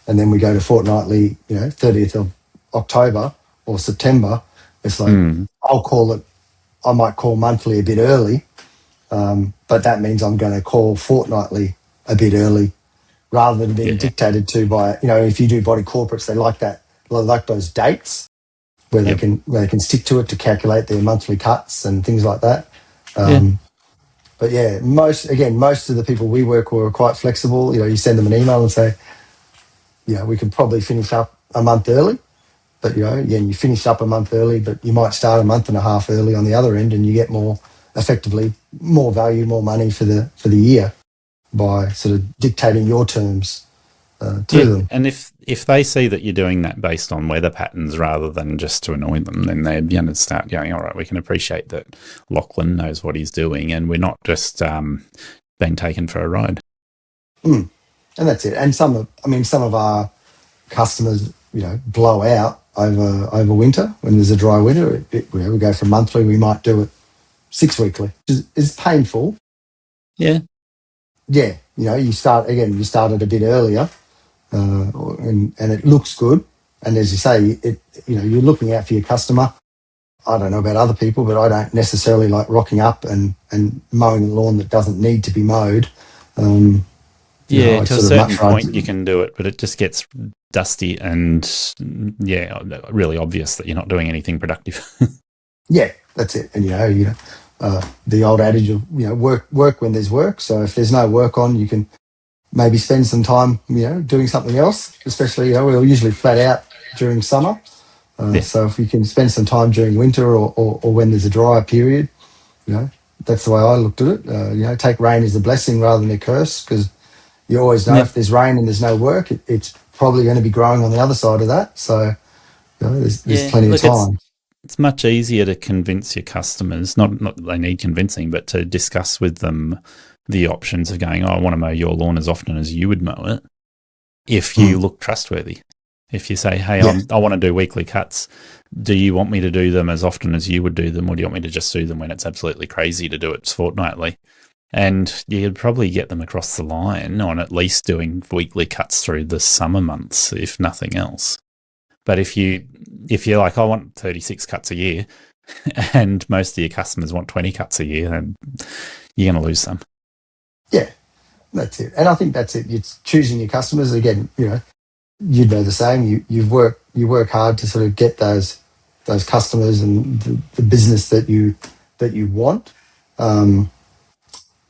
and then we go to fortnightly, 30th of October or September, it's like Mm, I'll call it. I might call monthly a bit early, but that means I'm going to call fortnightly a bit early, rather than being yeah, dictated to by, if you do body corporates, they like that, they like those dates where yep, they can stick to it to calculate their monthly cuts and things like that. yeah, Um, but yeah, most of the people we work with are quite flexible. You send them an email and say, we can probably finish up a month early. But again, you finish up a month early, but you might start a month and a half early on the other end, and you get effectively more value, more money for the year by sort of dictating your terms to yeah. them. And if they see that you're doing that based on weather patterns rather than just to annoy them, then they're going to start going, all right, we can appreciate that Lachlan knows what he's doing, and we're not just being taken for a ride. Mm. And that's it. And some of our customers, blow out over winter when there's a dry winter. We go from monthly. We might do it 6 weekly, which is painful. Yeah, Yeah, you started a bit earlier, and it looks good. And as you say, you're looking out for your customer. I don't know about other people, but I don't necessarily like rocking up and mowing the lawn that doesn't need to be mowed. Um, yeah. I'd To a sort of certain much rather. point, you can do it, but it just gets dusty and yeah, really obvious that you're not doing anything productive. Yeah, that's it. And the old adage of work when there's work. So if there's no work on, you can maybe spend some time doing something else. Especially we're usually flat out during summer. Yeah. So if you can spend some time during winter or when there's a drier period, you know, that's the way I looked at it. You know, take rain as a blessing rather than a curse, because you always know Yeah. if there's rain and there's no work, it's probably going to be growing on the other side of that. So, you know, there's Yeah. plenty of Look, time. it's much easier to convince your customers, not that they need convincing, but to discuss with them the options of going, oh, I want to mow your lawn as often as you would mow it, if you Mm. look trustworthy. If you say, hey, Yeah, I want to do weekly cuts, do you want me to do them as often as you would do them, or do you want me to just do them when it's absolutely crazy to do it fortnightly? And you'd probably get them across the line on at least doing weekly cuts through the summer months, if nothing else. But if you're like, I want 36 cuts a year, and most of your customers want 20 cuts a year, then you're going to lose some. yeah, that's it. And I think that's it. It's choosing your customers. Again, you know, you'd know the same. You work hard to sort of get those customers and the business that you want. Um,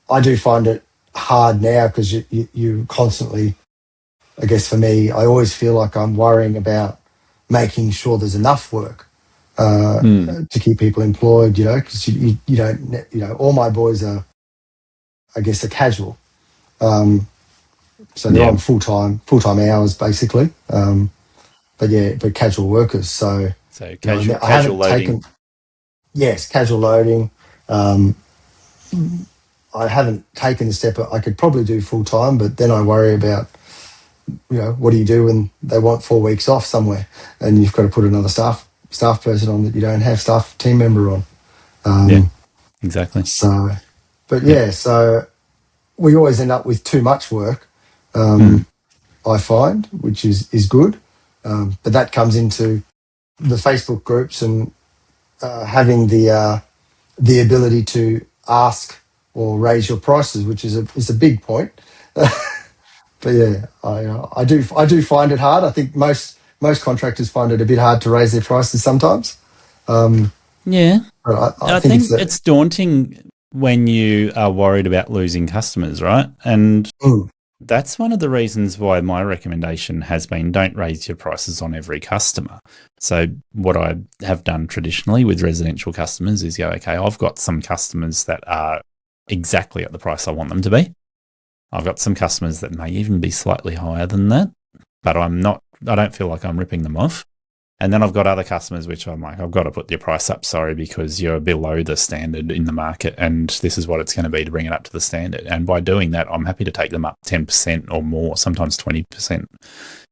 I do find it hard now because you constantly, I guess for me, I always feel like I'm worrying about making sure there's enough work Mm. to keep people employed, you know, because you don't, you know, all my boys are, I guess, are casual. So they're Yeah. on full-time hours basically. But casual workers. So, So you know, and I casual haven't loading. taken, yes, casual loading. Um, I haven't taken the step. I could probably do full time, but then I worry about, you know, what do you do when they want 4 weeks off somewhere and you've got to put another staff person on that you don't have staff team member on. Yeah, Um, exactly. so, but Yeah. yeah, so we always end up with too much work. Mm. I find, which is good, but that comes into the Facebook groups and having the ability to ask or raise your prices, which is a big point. But yeah, I do find it hard. I think most contractors find it a bit hard to raise their prices sometimes. Um, Yeah. but I I think it's think that. it's daunting when you are worried about losing customers, right? And Mm, that's one of the reasons why my recommendation has been don't raise your prices on every customer. So what I have done traditionally with residential customers is go, okay, I've got some customers that are exactly at the price I want them to be. I've got some customers that may even be slightly higher than that, but I don't feel like I'm ripping them off. And then I've got other customers which I'm like, I've got to put your price up, sorry, because you're below the standard in the market and this is what it's going to be to bring it up to the standard. And by doing that, I'm happy to take them up 10% or more, sometimes 20%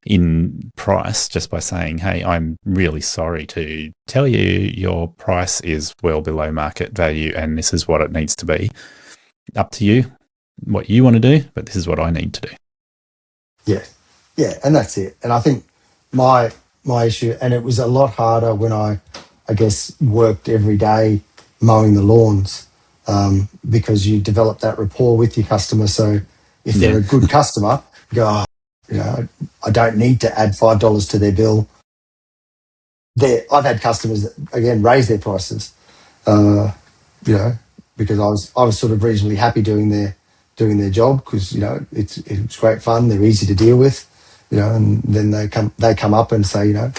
in price just by saying, hey, I'm really sorry to tell you your price is well below market value and this is what it needs to be. Up to you, what you want to do, but this is what I need to do. yeah, yeah, and that's it. And I think my issue, and it was a lot harder when I guess worked every day mowing the lawns, because you develop that rapport with your customer. So if they're Yeah. a good customer, you go, oh, you know, I don't need to add $5 to their bill. I've had customers that again raise their prices, uh, you know, because I was sort of reasonably happy doing their job because you know it's great fun. They're easy to deal with, you know, and then they come up and say, you know,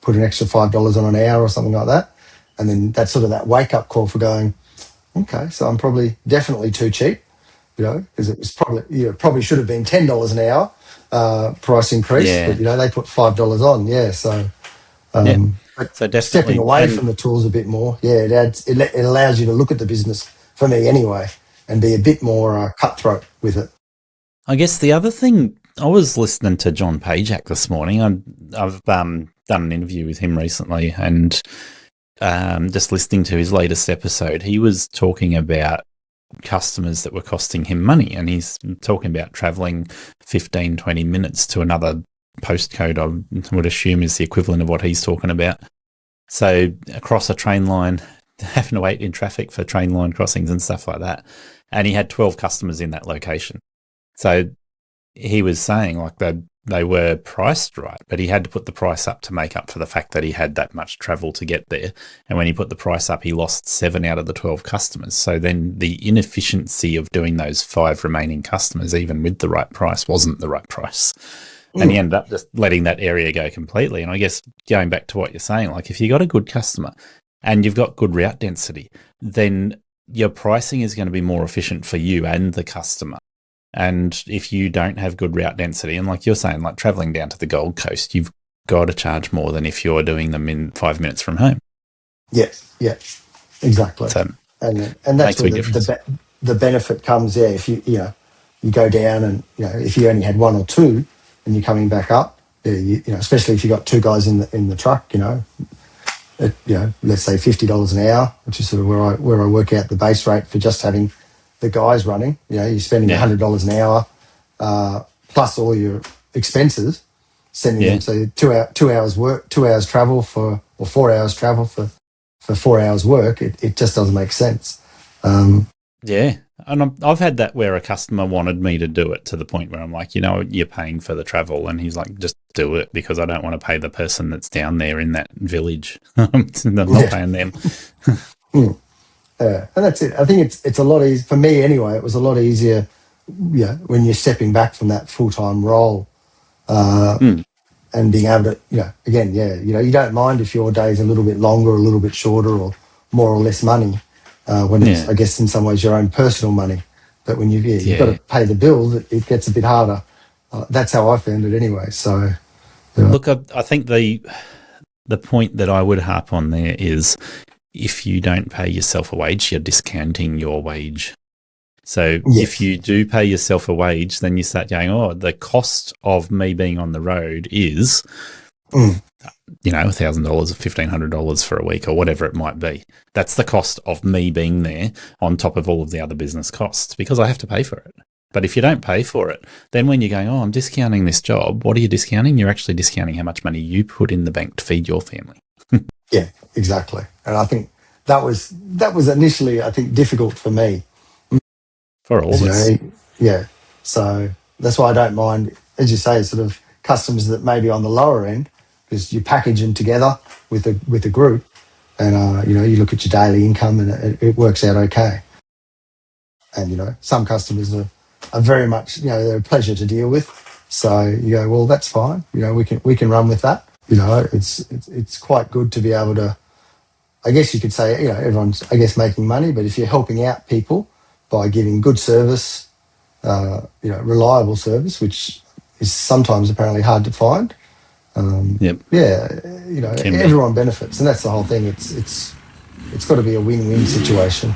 put an extra $5 on an hour or something like that, and then that's sort of that wake up call for going, okay, so I'm probably definitely too cheap, you know, because it was probably should have been $10 an hour price increase, but Yeah. you know they put $5 on, yeah, so. Yeah. But So stepping definitely. away And from the tools a bit more, yeah, it allows you to look at the business for me anyway, and be a bit more cutthroat with it. I guess the other thing, I was listening to John Pajak this morning. I've done an interview with him recently, and just listening to his latest episode, he was talking about customers that were costing him money, and he's talking about traveling 15, 20 minutes to another postcode. I would assume is the equivalent of what he's talking about. So across a train line, having to wait in traffic for train line crossings and stuff like that. And he had 12 customers in that location. So he was saying like they were priced right, but he had to put the price up to make up for the fact that he had that much travel to get there. And when he put the price up, he lost 7 out of the 12 customers. So then the inefficiency of doing those 5 remaining customers, even with the right price, wasn't the right price. and you end up just letting that area go completely. And I guess going back to what you're saying, like if you got a good customer and you've got good route density, then your pricing is going to be more efficient for you and the customer. And if you don't have good route density, and like you're saying, like traveling down to the Gold Coast, you've got to charge more than if you're doing them in 5 minutes from home. Yes, exactly. So and that's where the benefit comes. Yeah, if you go down, and if you only had one or two, and you're coming back up, especially if you got two guys in the truck, let's say $50 an hour, which is sort of where I work out the base rate for just having the guys running. You're spending $100 an hour plus all your expenses, sending them. So 2 hours work, 2 hours travel or 4 hours travel for 4 hours work. It just doesn't make sense. Yeah. And I've had that where a customer wanted me to do it to the point where I'm like, you're paying for the travel. And he's like, just do it because I don't want to pay the person that's down there in that village. I'm not paying them. And that's it. I think it's a lot easier for me anyway. It was a lot easier, when you're stepping back from that full-time role and being able to, again, you don't mind if your day's a little bit longer, or a little bit shorter, or more or less money. When it's, I guess, in some ways your own personal money. But when you've got to pay the bills, it gets a bit harder. That's how I found it anyway. So, Look, I think the point that I would harp on there is if you don't pay yourself a wage, you're discounting your wage. So if you do pay yourself a wage, then you start going, the cost of me being on the road is $1,000 or $1,500 for a week or whatever it might be. That's the cost of me being there on top of all of the other business costs because I have to pay for it. But if you don't pay for it, then when you're going, I'm discounting this job, what are you discounting? You're actually discounting how much money you put in the bank to feed your family. Yeah, exactly. And I think that was initially, I think, difficult for me. For all of us. Yeah. So that's why I don't mind, as you say, sort of customers that may be on the lower end, because you package them together with a group, and you look at your daily income, and it works out okay. And some customers are very much they're a pleasure to deal with. So you go, well, that's fine. We can run with that. It's quite good to be able to. I guess you could say everyone's making money, but if you're helping out people by giving good service, reliable service, which is sometimes apparently hard to find. Everyone benefits, and that's the whole thing. It's got to be a win-win situation.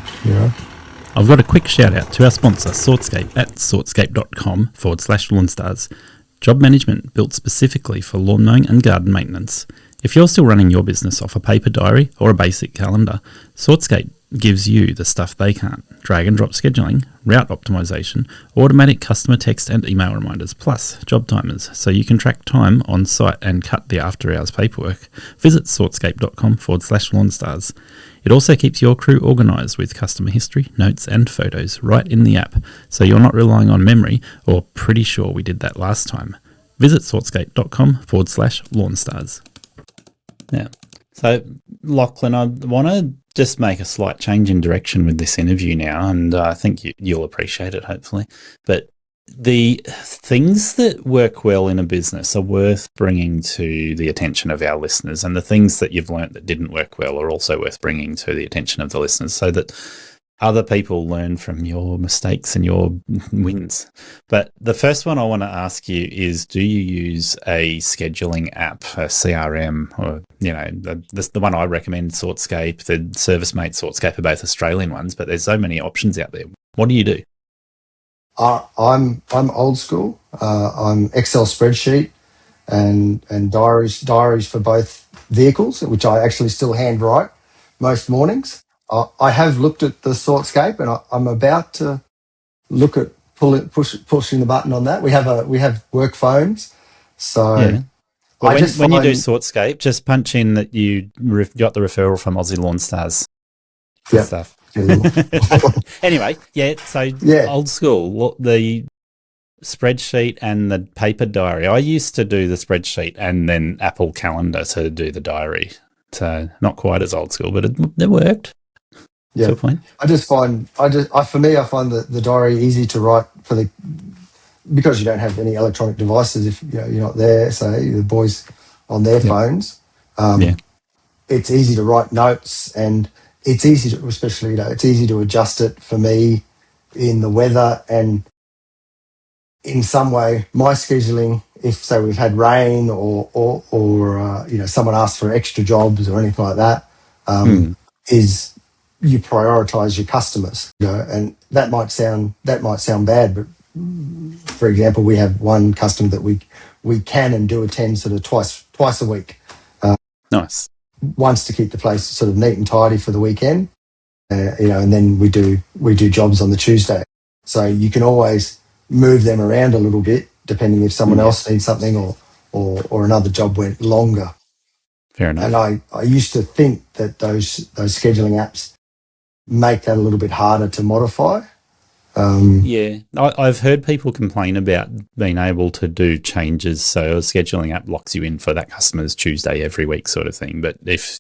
I've got a quick shout out to our sponsor, Sortscape, at sortscape.com/lawnstars. Job management built specifically for lawn mowing and garden maintenance. If you're still running your business off a paper diary or a basic calendar, Sortscape gives you the stuff they can't. Drag and drop scheduling, route optimization, automatic customer text and email reminders, plus job timers, so you can track time on site and cut the after hours paperwork. Visit sortscape.com/lawnstars. It also keeps your crew organised with customer history, notes and photos right in the app, so you're not relying on memory or pretty sure we did that last time. Visit sortscape.com/lawnstars. Yeah. So, Lachlan, I want to just make a slight change in direction with this interview now, and I think you'll appreciate it, hopefully. But the things that work well in a business are worth bringing to the attention of our listeners, and the things that you've learnt that didn't work well are also worth bringing to the attention of the listeners so that other people learn from your mistakes and your wins. But the first one I want to ask you is, do you use a scheduling app, a CRM, or, the one I recommend, Sortscape, the ServiceMate Sortscape are both Australian ones, but there's so many options out there. What do you do? I'm old school. I'm Excel spreadsheet and diaries for both vehicles, which I actually still handwrite most mornings. I have looked at the Sortscape, and I'm about to look at pushing the button on that. We have work phones, so yeah. Well, when you do Sortscape, just punch in that you got the referral from Aussie Lawn Stars. Stuff. Anyway, old school. The spreadsheet and the paper diary. I used to do the spreadsheet and then Apple Calendar to do the diary. So not quite as old school, but it worked. Yeah, I find the diary easy to write for the because you don't have any electronic devices, if you're not there, say the boys on their phones, Yeah. it's easy to write notes, and it's easy to, especially, it's easy to adjust it for me in the weather. And in some way, my scheduling, if say we've had rain or someone asks for extra jobs or anything like that, is you prioritize your customers, and that might sound bad, but for example, we have one customer that we can and do attend sort of twice a week. Nice. Once to keep the place sort of neat and tidy for the weekend, and then we do jobs on the Tuesday. So you can always move them around a little bit depending if someone else needs something or another job went longer. Fair enough. And I used to think that those scheduling apps make that a little bit harder to modify. Yeah, I've heard people complain about being able to do changes. So a scheduling app locks you in for that customer's Tuesday every week sort of thing. But if,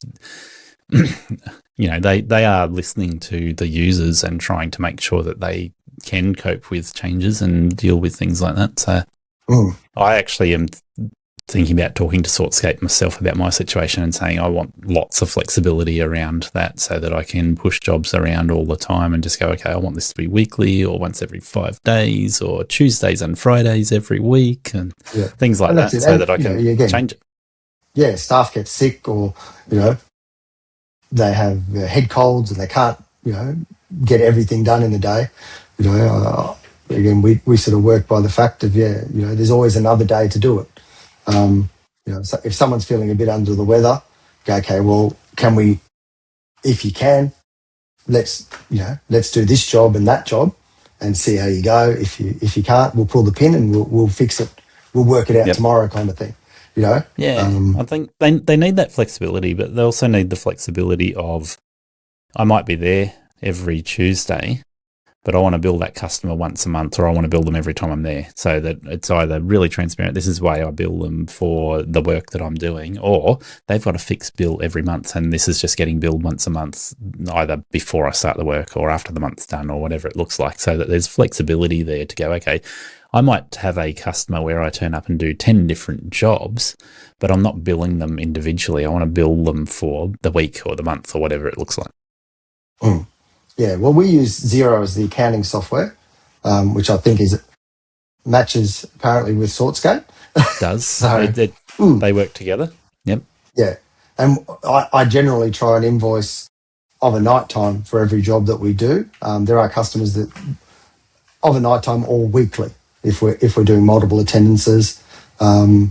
they are listening to the users and trying to make sure that they can cope with changes and deal with things like that. So I actually am thinking about talking to Sortscape myself about my situation and saying I want lots of flexibility around that so that I can push jobs around all the time and just go, okay, I want this to be weekly or once every 5 days or Tuesdays and Fridays every week and things like that so that I can change it. Yeah, staff get sick or, they have head colds and they can't, get everything done in the day. Again, we sort of work by the fact of, there's always another day to do it. So if someone's feeling a bit under the weather, go, okay, well, can we, if you can, let's do this job and that job and see how you go. If you can't, we'll pull the pin and we'll fix it. We'll work it out tomorrow, kind of thing. Yeah, I think they need that flexibility, but they also need the flexibility of, I might be there every Tuesday, but I want to bill that customer once a month, or I want to bill them every time I'm there, so that it's either really transparent, this is why I bill them for the work that I'm doing, or they've got a fixed bill every month and this is just getting billed once a month, either before I start the work or after the month's done or whatever it looks like, so that there's flexibility there to go, okay, I might have a customer where I turn up and do 10 different jobs, but I'm not billing them individually. I want to bill them for the week or the month or whatever it looks like. Yeah, well, we use Xero as the accounting software, which I think matches apparently with Sortscape. Does. So, they work together. Yep. Yeah. And I generally try and invoice of a night time for every job that we do. There are customers that of a night time or weekly if we're doing multiple attendances. So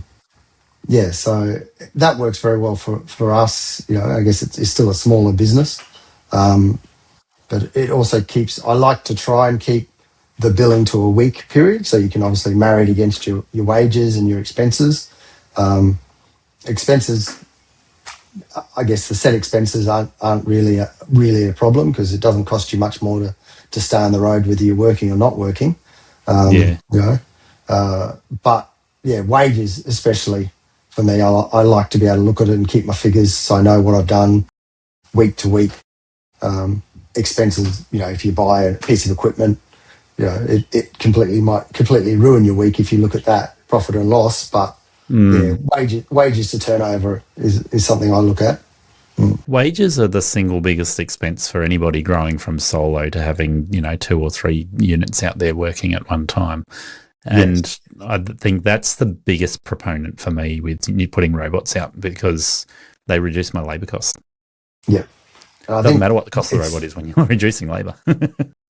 that works very well for us. I guess it's still a smaller business. But it also I like to try and keep the billing to a week period, so you can obviously marry it against your wages and your expenses. Expenses, I guess the set expenses aren't really a problem because it doesn't cost you much more to stay on the road whether you're working or not working. But wages especially for me, I like to be able to look at it and keep my figures so I know what I've done week to week. Expenses, if you buy a piece of equipment, it might completely ruin your week if you look at that profit and loss. But wages to turnover is something I look at. Wages are the single biggest expense for anybody growing from solo to having 2 or 3 units out there working at one time. And I think that's the biggest proponent for me with putting robots out, because they reduce my labour costs. Yeah. It doesn't matter what the cost of the robot is when you're reducing labour.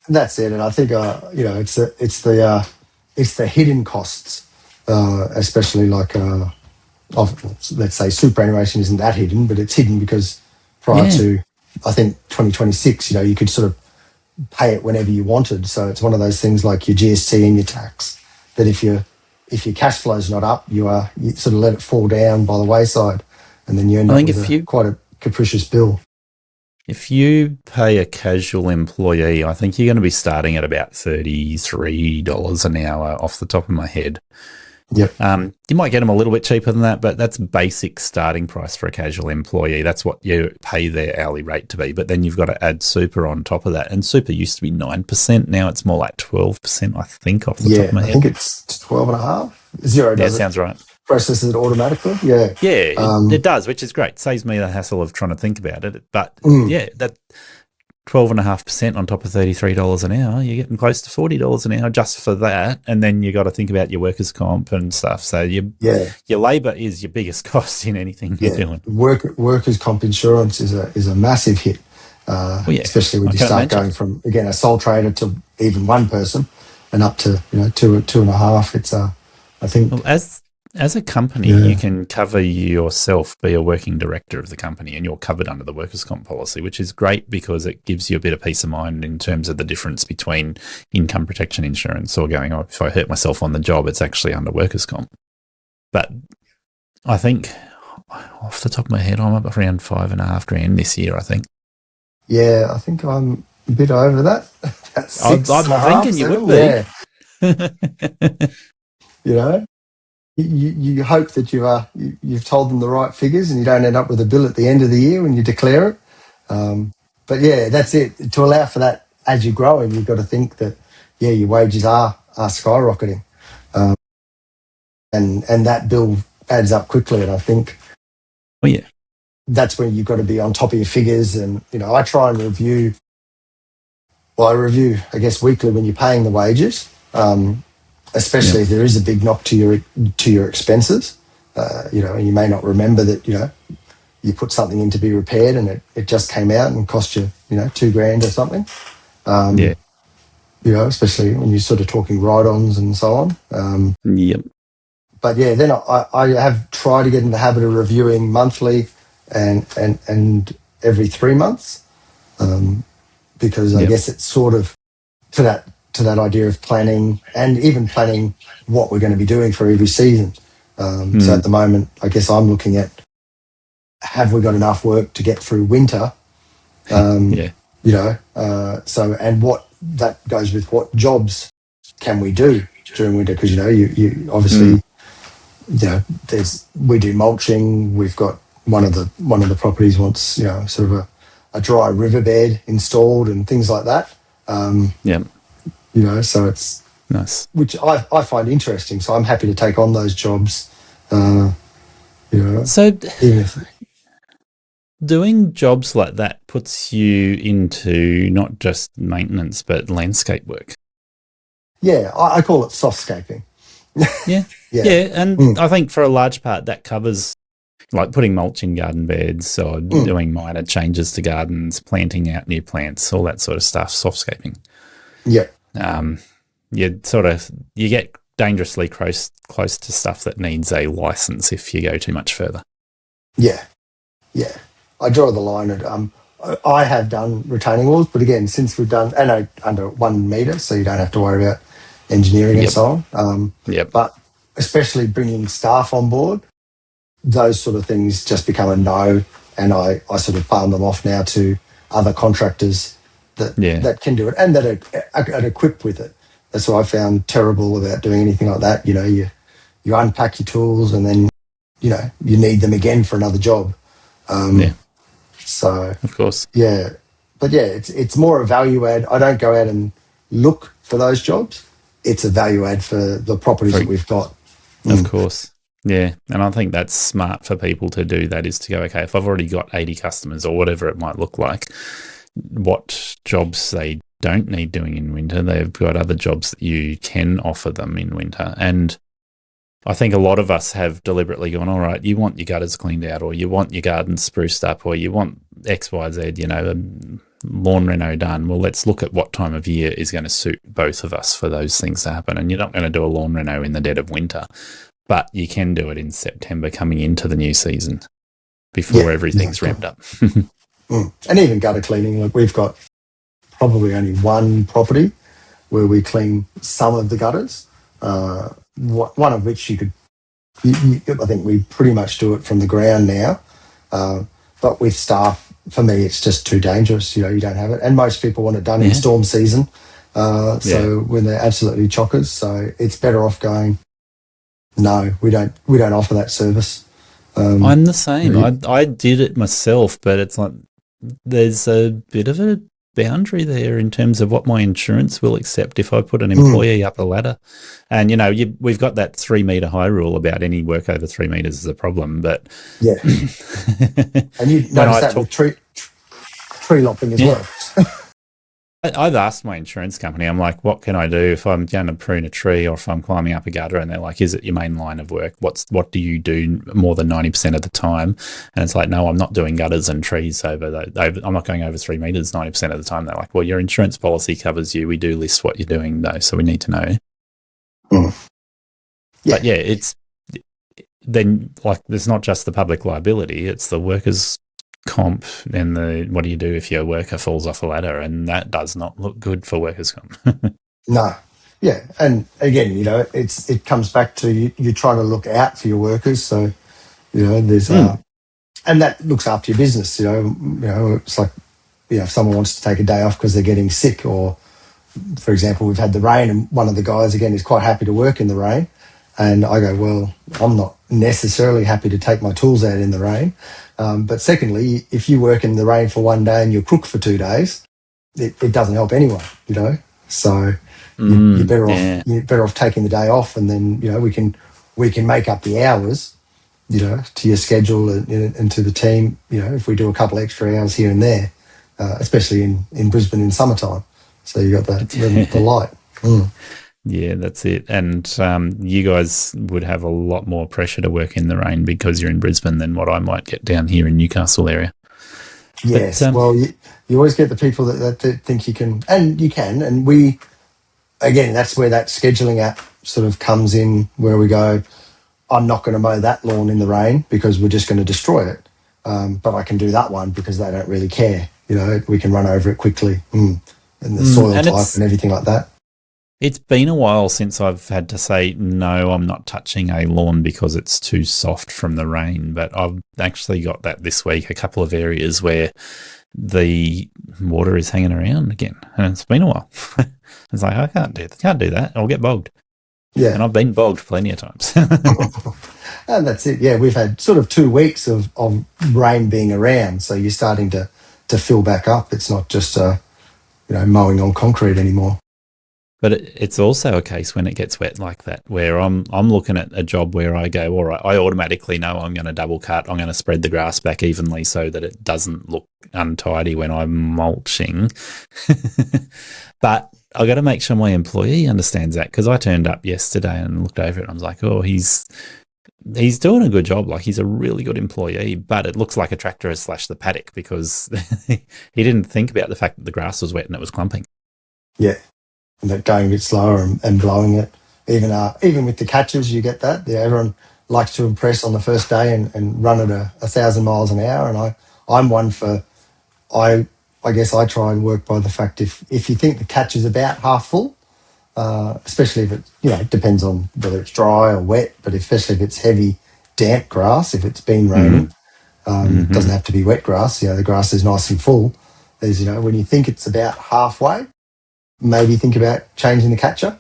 That's it, and I think it's the hidden costs, especially like let's say superannuation isn't that hidden, but it's hidden because prior to I think 2026, you could sort of pay it whenever you wanted. So it's one of those things like your GST and your tax that if your cash flow's not up, you sort of let it fall down by the wayside, and then you end up with quite a capricious bill. If you pay a casual employee, I think you're going to be starting at about $33 an hour off the top of my head. Yep. You might get them a little bit cheaper than that, but that's basic starting price for a casual employee. That's what you pay their hourly rate to be. But then you've got to add super on top of that. And super used to be 9%. Now it's more like 12%, I think, off the top of my head. I think it's 12.5. Xero does it. Sounds right. Processes it automatically. Yeah. Yeah, it does, which is great. Saves me the hassle of trying to think about it. But that 12.5% on top of $33 an hour, you're getting close to $40 an hour just for that. And then you got to think about your workers' comp and stuff. So your labour is your biggest cost in anything you're doing. Workers' comp insurance is a massive hit, especially when you start going from, again, a sole trader to even one person and up to two and a half. It's I think as a company, you can cover yourself, be a working director of the company, and you're covered under the workers' comp policy, which is great because it gives you a bit of peace of mind in terms of the difference between income protection insurance or going, if I hurt myself on the job, it's actually under workers' comp. But I think, off the top of my head, I'm up around $5,500 this year, I think. Yeah, I think I'm a bit over that. That's I'm thinking you would be. Yeah. You hope that you've told them the right figures and you don't end up with a bill at the end of the year when you declare it. But yeah, that's it. To allow for that as you're growing, you've got to think that your wages are skyrocketing, and that bill adds up quickly. And I think, that's when you've got to be on top of your figures. And I try and review. Well, I review, I guess, weekly when you're paying the wages. Especially if there is a big knock to your expenses, and you may not remember that, you put something in to be repaired and it just came out and cost you, $2,000 or something. Especially when you're sort of talking ride-ons and so on. But then I have tried to get in the habit of reviewing monthly and every 3 months, because I guess it's sort of to that idea of planning and even planning what we're going to be doing for every season. So at the moment, I guess I'm looking at, have we got enough work to get through winter? And what that goes with what jobs can we do during winter? Because, you obviously, we do mulching. We've got one of the properties wants, sort of a dry riverbed installed and things like that. So it's nice, which I find interesting. So I'm happy to take on those jobs. So doing jobs like that puts you into not just maintenance but landscape work. Yeah, I call it softscaping. And I think for a large part that covers like putting mulch in garden beds or doing minor changes to gardens, planting out new plants, all that sort of stuff. Softscaping. Yeah. You get dangerously close to stuff that needs a license if you go too much further. Yeah. I draw the line at I have done retaining walls, but again, since we've done under 1 metre, so you don't have to worry about engineering and so on. But especially bringing staff on board, those sort of things just become a no, and I sort of farm them off now to other contractors that can do it and that are equipped with it. That's what I found terrible about doing anything like that. You unpack your tools and then, you need them again for another job. So, of course. Yeah. But it's more a value add. I don't go out and look for those jobs. It's a value add for the properties that we've got. Of course. Yeah. And I think that's smart for people to do that, is to go, okay, if I've already got 80 customers or whatever it might look like, what jobs they don't need doing in winter, they've got other jobs that you can offer them in winter. And I think a lot of us have deliberately gone, all right, you want your gutters cleaned out, or you want your garden spruced up, or you want X, Y, Z, lawn reno done. Well, let's look at what time of year is going to suit both of us for those things to happen. And you're not going to do a lawn reno in the dead of winter, but you can do it in September coming into the new season before everything's ramped up. And even gutter cleaning. Like, we've got probably only one property where we clean some of the gutters, one of which I think we pretty much do it from the ground now. But with staff, for me, it's just too dangerous. You don't have it. And most people want it done in storm season. So when they're absolutely chockers. So it's better off going, No, we don't. We don't offer that service. I'm the same. You- I did it myself, but it's like there's a bit of a boundary there in terms of what my insurance will accept if I put an mm, employee up a ladder. And, we've got that 3 metre high rule about any work over 3 metres is a problem. But yeah, and you when notice I that with talk, tree lopping as yeah, well. I've asked my insurance company, I'm like, what can I do if I'm going to prune a tree or if I'm climbing up a gutter? And they're like, is it your main line of work? What do you do more than 90% of the time? And it's like, no, I'm not doing gutters and trees I'm not going over 3 meters 90% of the time. They're like, well, your insurance policy covers you. We do list what you're doing though, so we need to know. Mm. Yeah, But yeah, it's then like there's not just the public liability, it's the workers comp and the what do you do if your worker falls off a ladder, and that does not look good for workers comp. no, yeah, and again, it comes back to you trying to look out for your workers. So there's Mm. and that looks after your business. It's like if someone wants to take a day off because they're getting sick, or for example, we've had the rain, and one of the guys again is quite happy to work in the rain, and I go, well, I'm not necessarily happy to take my tools out in the rain. But secondly, if you work in the rain for one day and you're crook for 2 days, it doesn't help anyone, So you're better off Yeah. taking the day off, and then we can make up the hours, to your schedule and to the team. If we do a couple extra hours here and there, especially in Brisbane in summertime, so you got the light. Mm. Yeah, that's it. And you guys would have a lot more pressure to work in the rain because you're in Brisbane than what I might get down here in Newcastle area. Yes, But well, you always get the people that think you can, and you can, and we again, that's where that scheduling app sort of comes in, where we go, I'm not going to mow that lawn in the rain because we're just going to destroy it. But I can do that one because they don't really care. We can run over it quickly, and the soil and type and everything like that. it's been a while since I've had to say, no, I'm not touching a lawn because it's too soft from the rain. But I've actually got that this week, a couple of areas where the water is hanging around again. And it's been a while. It's like, I can't do that. I'll get bogged. Yeah. And I've been bogged plenty of times. And that's it. Yeah, we've had sort of 2 weeks of rain being around, so you're starting to fill back up. It's not just mowing on concrete anymore. But it's also a case when it gets wet like that, where I'm looking at a job where I go, all right, I automatically know I'm going to double cut. I'm going to spread the grass back evenly so that it doesn't look untidy when I'm mulching. But I got to make sure my employee understands that, because I turned up yesterday and looked over it and I was like, oh, he's doing a good job. Like, he's a really good employee, but it looks like a tractor has slashed the paddock because he didn't think about the fact that the grass was wet and it was clumping. Yeah, and that going a bit slower and blowing it. Even with the catches, you get that. Yeah, everyone likes to impress on the first day and run at 1,000 miles an hour. And I'm one for, I guess I try and work by the fact if you think the catch is about half full, especially if it depends on whether it's dry or wet, but especially if it's heavy, damp grass, if it's been raining, it doesn't have to be wet grass. The grass is nice and full. When you think it's about halfway, maybe think about changing the catcher.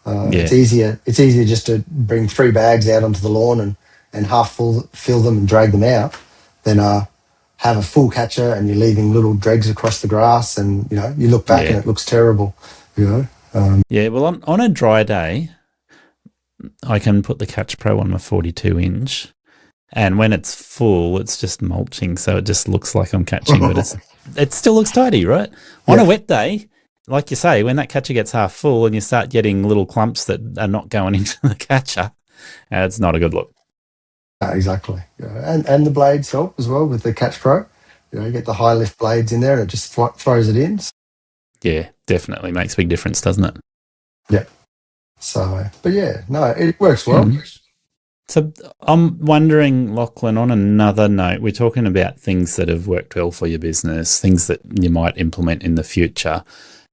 It's easier just to bring 3 bags out onto the lawn and half fill them and drag them out than have a full catcher and you're leaving little dregs across the grass, and you look back and it looks terrible. Yeah, well, on a dry day, I can put the Catch Pro on my 42-inch, and when it's full, it's just mulching, so it just looks like I'm catching, but it still looks tidy, right? On a wet day, like you say, when that catcher gets half full and you start getting little clumps that are not going into the catcher, it's not a good look. Exactly. And the blades help as well with the Catch Pro. You get the high lift blades in there and it just throws it in. Yeah, definitely makes a big difference, doesn't it? Yeah. So, but yeah, no, it works well. So I'm wondering, Lachlan, on another note, we're talking about things that have worked well for your business, things that you might implement in the future.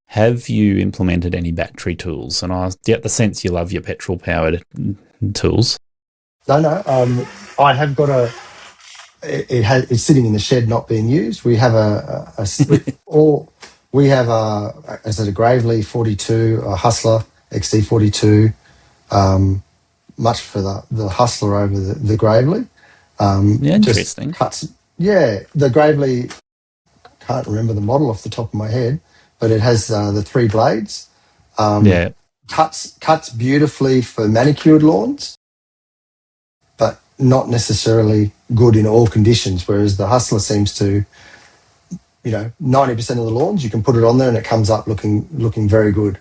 Have you implemented any battery tools? And I get the sense you love your petrol-powered tools. No. I have got it's sitting in the shed, not being used. We have we have a Gravely 42, a Hustler XD42, much for the Hustler over the Gravely. Yeah, Just interesting. cuts. Yeah, the Gravely, can't remember the model off the top of my head, but it has the 3 blades. Yeah. Cuts beautifully for manicured lawns, but not necessarily good in all conditions. Whereas the Hustler seems to, 90% of the lawns you can put it on there and it comes up looking very good.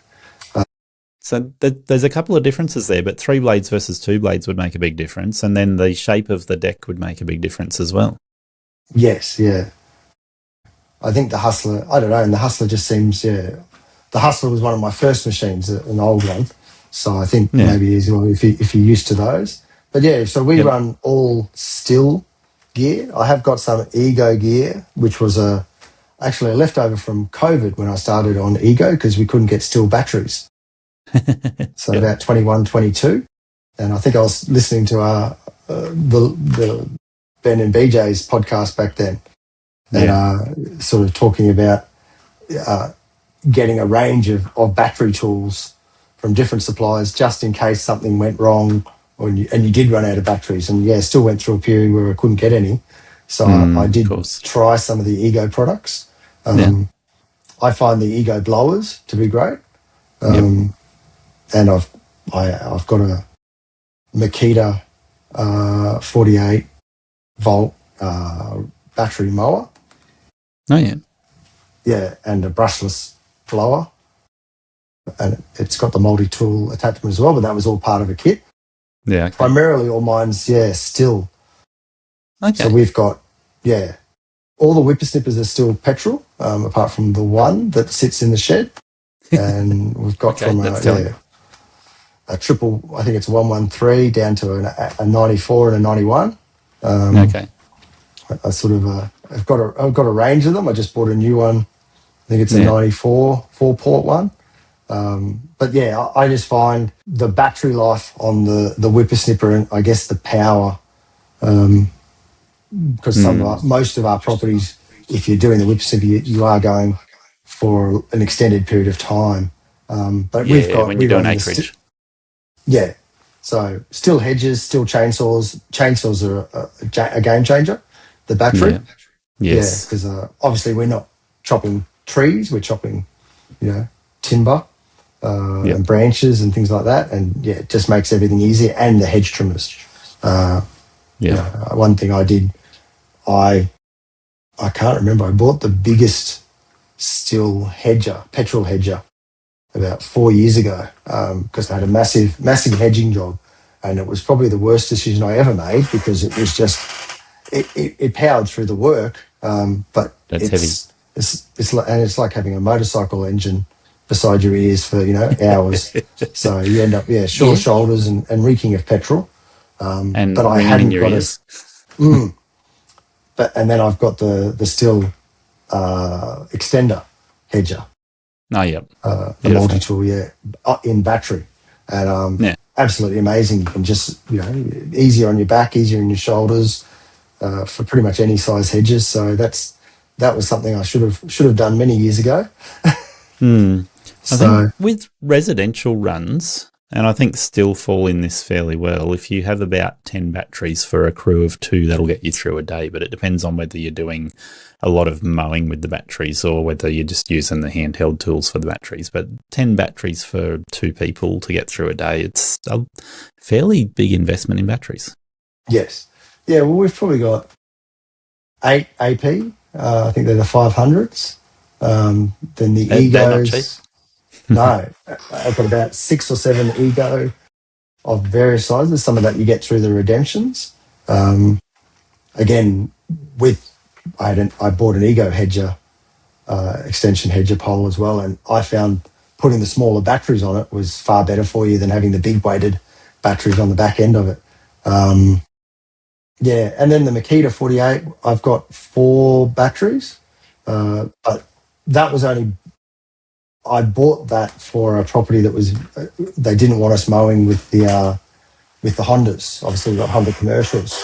So there's a couple of differences there, but 3 blades versus 2 blades would make a big difference, and then the shape of the deck would make a big difference as well. Yes, yeah. I think the Hustler, I don't know, and the Hustler just seems, the Hustler was one of my first machines, an old one. So I think maybe as well if you're used to those. But yeah, so we run all Stihl gear. I have got some Ego gear, which was actually a leftover from COVID when I started on Ego because we couldn't get Stihl batteries. So about 21, 22. And I think I was listening to the Ben and BJ's podcast back then and sort of talking about getting a range of battery tools from different suppliers just in case something went wrong and you did run out of batteries. And still went through a period where I couldn't get any. So I did try some of the Ego products. I find the Ego blowers to be great. And I've got a Makita 48 volt battery mower. Oh yeah. Yeah, and a brushless blower. And it's got the multi-tool attachment as well, but that was all part of a kit. Yeah. Okay. Primarily all mine's, Stihl. Okay. So we've got, all the whippersnippers are still petrol, apart from the one that sits in the shed. And we've got from a triple, I think it's a 113 down to a 94 and a 91. Okay. I sort of, I've got a range of them. I just bought a new one. I think it's a 94 4-port one. But I just find the battery life on the whippersnipper and I guess the power, because most of our properties, if you're doing the whippersnipper, you are going for an extended period of time. But we've got when you're doing acreage. So still hedges, still chainsaws. Chainsaws are a game changer. The battery. Yeah. Yes. Because obviously we're not chopping trees. We're chopping, timber and branches and things like that. And, it just makes everything easier. And the hedge trimmers. One thing I did, I can't remember. I bought the biggest Stihl hedger, petrol hedger, about 4 years ago because I had a massive hedging job, and it was probably the worst decision I ever made because it was just it powered through the work, but that's heavy. It's like having a motorcycle engine beside your ears for hours. So you end up short shoulders and reeking of petrol. But I hadn't got ears. and then I've got the Stihl extender hedger. Oh, yeah. The multi-tool, in battery. And absolutely amazing. You can just, easier on your back, easier on your shoulders for pretty much any size hedges. So that was something I should have done many years ago. I think with residential runs, and I think Stihl fall in this fairly well, if you have about 10 batteries for a crew of 2, that'll get you through a day, but it depends on whether you're doing a lot of mowing with the batteries or whether you're just using the handheld tools for the batteries. But 10 batteries for 2 people to get through a day, it's a fairly big investment in batteries. Yes. Yeah, well, we've probably got 8 AP. I think they're the 500s. Then the Egos. No, I've got about 6 or 7 Ego of various sizes. Some of that you get through the redemptions. Again, I bought an Ego hedger, extension hedger pole as well, and I found putting the smaller batteries on it was far better for you than having the big weighted batteries on the back end of it. And then the Makita 48, I've got 4 batteries, but that was only... I bought that for a property that was... they didn't want us mowing with the Hondas. Obviously, we've got Honda commercials.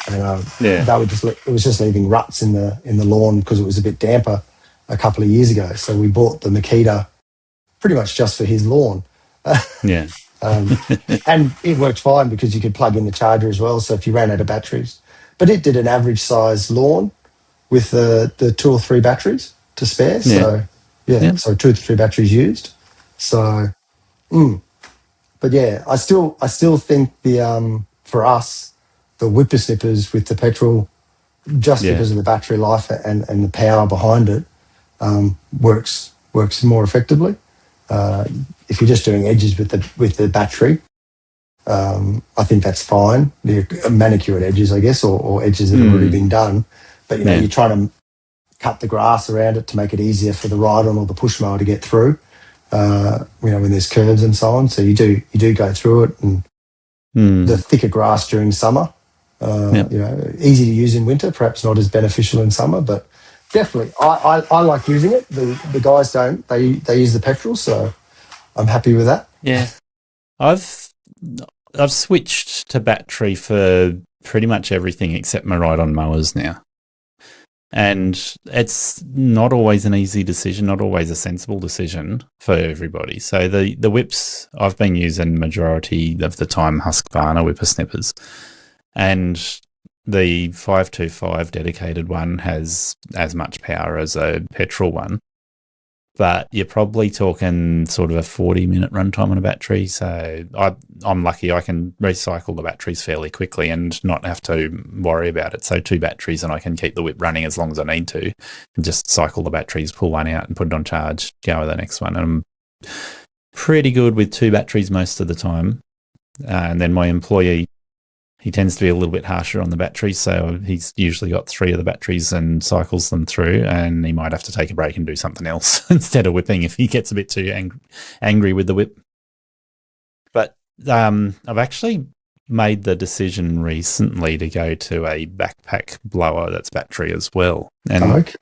And it was just leaving ruts in the lawn because it was a bit damper a couple of years ago. So we bought the Makita pretty much just for his lawn. And it worked fine because you could plug in the charger as well. So if you ran out of batteries, but it did an average size lawn with the 2 or 3 batteries to spare. Yeah. So yeah, Yeah. so 2 to 3 batteries used. So, but yeah, I still think the for us the whippersnippers with the petrol, just Yeah. because of the battery life and the power behind it, works more effectively. If you're just doing edges with the battery, I think that's fine. The manicured edges, I guess, or edges that have already been done. But Yeah. you're trying to cut the grass around it to make it easier for the ride-on or the push mower to get through. When there's curves and so on. So you do go through it, and the thicker grass during summer. Yep. Easy to use in winter, perhaps not as beneficial in summer, but definitely I like using it. The guys don't. They use the petrol, so I'm happy with that. Yeah. I've switched to battery for pretty much everything except my ride-on mowers now. And it's not always an easy decision, not always a sensible decision for everybody. So the whips, I've been using majority of the time Husqvarna whippersnippers. And the 525 dedicated one has as much power as a petrol one. But you're probably talking sort of a 40-minute runtime on a battery. So I'm lucky I can recycle the batteries fairly quickly and not have to worry about it. So 2 batteries and I can keep the whip running as long as I need to, and just cycle the batteries, pull one out and put it on charge, go with the next one. And I'm pretty good with 2 batteries most of the time. And then my employee, he tends to be a little bit harsher on the batteries, so he's usually got 3 of the batteries and cycles them through, and he might have to take a break and do something else instead of whipping if he gets a bit too angry with the whip. But I've actually made the decision recently to go to a backpack blower that's battery as well. And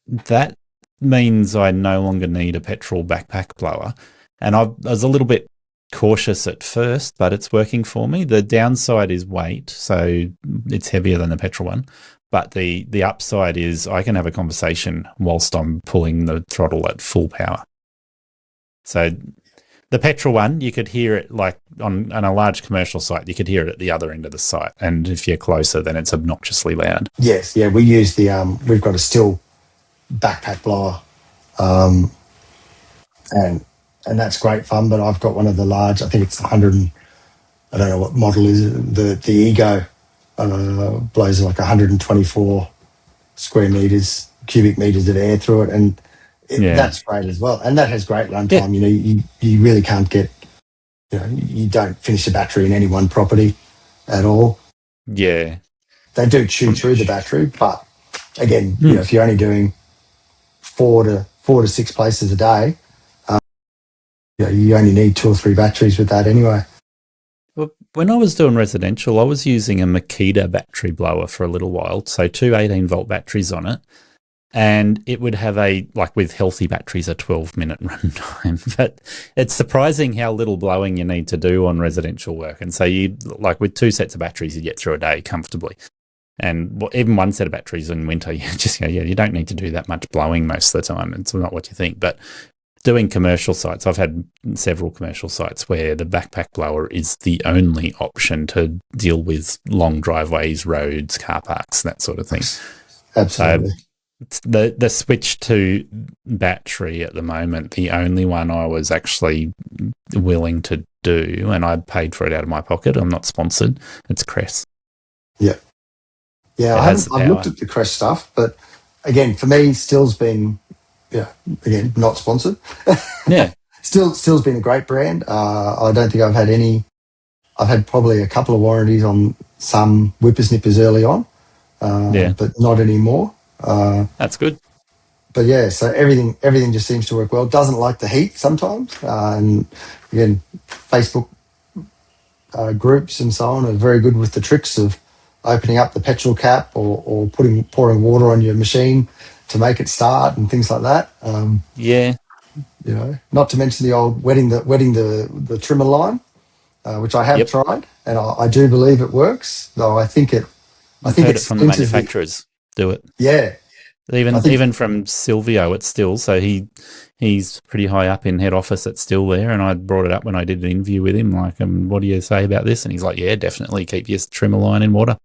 that means I no longer need a petrol backpack blower. And I was a little bit cautious at first, but it's working for me. The downside is weight, so it's heavier than the petrol one. But the upside is I can have a conversation whilst I'm pulling the throttle at full power. So the petrol one, you could hear it like on a large commercial site, you could hear it at the other end of the site. And if you're closer, then it's obnoxiously loud. Yes, yeah, we use we've got a Stihl backpack blower, and that's great fun. But I've got one of the large, I think it's 100, I don't know what model is it, the Ego, blows like 124 cubic meters of air through it, and that's great as well. And that has great runtime. Yeah. You really can't get, you don't finish the battery in any one property at all. Yeah. They do chew through the battery, but again, if you're only doing 4 to 6 places a day, you only need 2 or 3 batteries with that anyway. Well, when I was doing residential, I was using a Makita battery blower for a little while, so 2 18-volt batteries on it, and it would have with healthy batteries, a 12-minute runtime. But it's surprising how little blowing you need to do on residential work. And so with 2 sets of batteries, you get through a day comfortably. And even 1 set of batteries in winter, you just you don't need to do that much blowing most of the time. It's not what you think. But doing commercial sites, I've had several commercial sites where the backpack blower is the only option to deal with long driveways, roads, car parks, that sort of thing. Absolutely. The switch to battery at the moment, the only one I was actually willing to do, and I paid for it out of my pocket, I'm not sponsored, it's Crest. Yeah. Yeah, I've looked at the Crest stuff, but again, for me, Stihl's been, again, not sponsored. Yeah. Stihl's been a great brand. I don't think I've had probably a couple of warranties on some whippersnippers early on, but not anymore. That's good. But yeah, so everything just seems to work well. Doesn't like the heat sometimes. And again, Facebook groups and so on are very good with the tricks of opening up the petrol cap or pouring water on your machine to make it start and things like that. Not to mention the old wetting the trimmer line, which I have tried, and I do believe it works. Though I think it heard it from the manufacturers do it. Yeah, I think, Even from Silvio at Still, so he's pretty high up in head office at Still there, and I brought it up when I did an interview with him, like, what do you say about this? And he's like, yeah, definitely keep your trimmer line in water.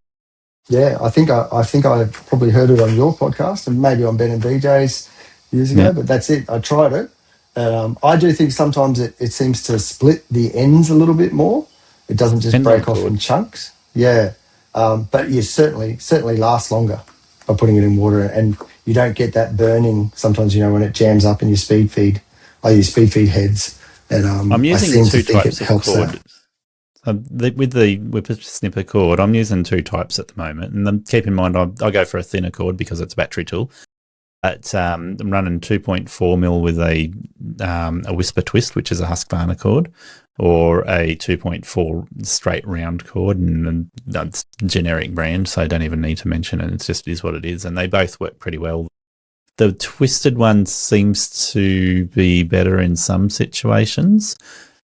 yeah, I think I probably heard it on your podcast and maybe on Ben and BJ's years ago, Yeah, but that's it. I tried it. I do think sometimes it seems to split the ends a little bit more. It doesn't just depends on break off cord. in chunks. Yeah, but you certainly lasts longer by putting it in water, and you don't get that burning. Sometimes when it jams up in your speed feed. I use speed feed heads, and I'm I using seem to two think it types of helps cord. that. With the whippersnipper cord, I'm using two types at the moment, and then keep in mind I go for a thinner cord because it's a battery tool. But I'm running 2.4 mil with a Whisper Twist, which is a Husqvarna cord, or a 2.4 straight round cord, and that's generic brand, so I don't even need to mention it. It just is what it is, and they both work pretty well. The twisted one seems to be better in some situations,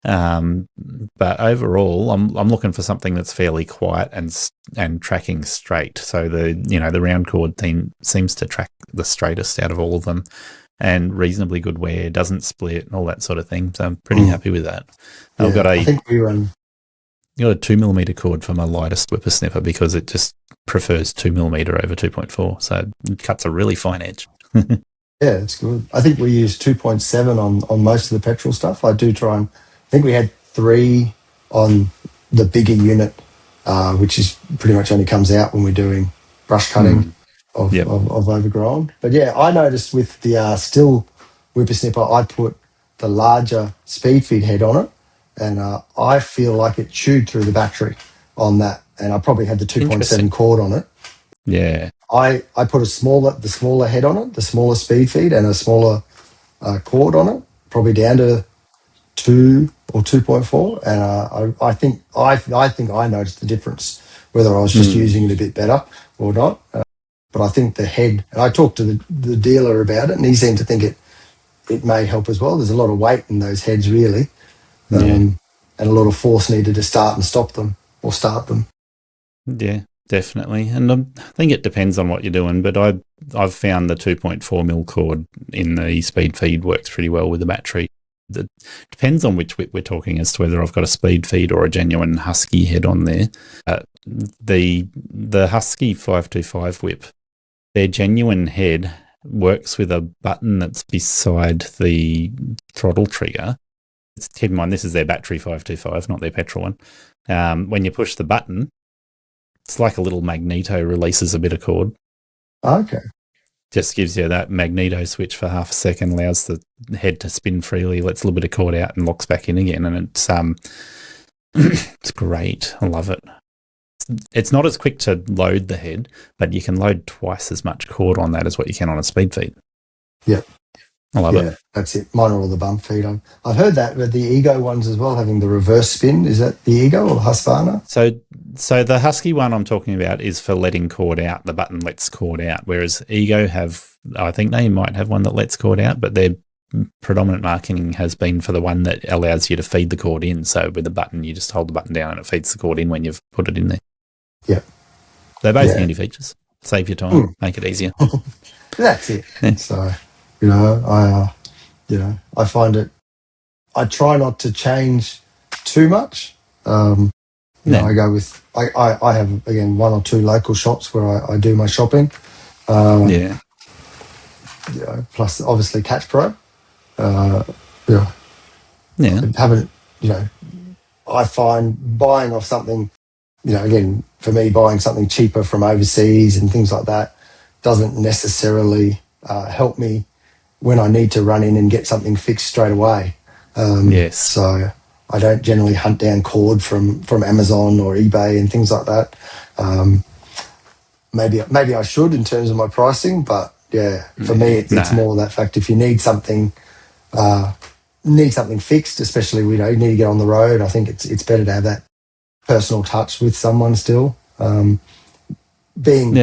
but overall, I'm looking for something that's fairly quiet and tracking straight. So the round cord thing seems to track the straightest out of all of them, and reasonably good wear, doesn't split, and all that sort of thing. So I'm pretty happy with that. I've got I think we run. a 2mm cord for my lightest whippersnipper because it just prefers 2mm over 2.4, so it cuts a really fine edge. Yeah, it's good. I think we use 2.7 on most of the petrol stuff. I do try and I think we had 3 on the bigger unit, which is pretty much only comes out when we're doing brush cutting Yep. of overgrown. But yeah, I noticed with the Still whippersnipper, I put the larger speed feed head on it, and I feel like it chewed through the battery on that, and I probably had the 2.7 Interesting. cord on it. Yeah. I put the smaller head on it, the smaller speed feed, and a smaller cord on it, probably down to 2 or 2.4, and I think I noticed the difference whether I was just using it a bit better or not. But I think the head, and I talked to the dealer about it, and he seemed to think it may help as well. There's a lot of weight in those heads, really, Yeah. and a lot of force needed to start and stop them or start them. Yeah, definitely. And I think it depends on what you're doing, but I've found the 2.4 mil cord in the speed feed works pretty well with the battery. It depends on which whip we're talking as to whether I've got a speed feed or a genuine Husky head on there. The Husky 525 whip, their genuine head works with a button that's beside the throttle trigger. Keep in mind, this is their battery 525, not their petrol one. When you push the button, it's like a little magneto releases a bit of cord. Okay. Just gives you that magneto switch for half a second, allows the head to spin freely, lets a little bit of cord out and locks back in again. And it's it's great. I love it. It's not as quick to load the head, but you can load twice as much cord on that as what you can on a speed feed. Yep. I love Yeah, it. that's it. Mine are all the bump feed. I've heard that with the Ego ones as well, having the reverse spin. Is that the Ego or the Husqvarna? So the Husky one I'm talking about is for letting cord out. The button lets cord out, whereas Ego I think they might have one that lets cord out, but their predominant marketing has been for the one that allows you to feed the cord in. So with the button, you just hold the button down and it feeds the cord in when you've put it in there. Yep. They're both Yeah. handy features. Save your time, make it easier. That's it. Yeah. So, I find it. I try not to change too much. No. I go with. I have again 1 or 2 local shops where I do my shopping. Yeah. Plus, obviously, Catch Pro. Yeah. Yeah. Haven't. I find buying off something. Again, for me, buying something cheaper from overseas and things like that doesn't necessarily help me when I need to run in and get something fixed straight away. Yes. So I don't generally hunt down cord from Amazon or eBay and things like that. Maybe I should in terms of my pricing, but yeah, for me, it's more that fact. If you need something fixed, especially you need to get on the road, I think it's better to have that personal touch with someone still. Being,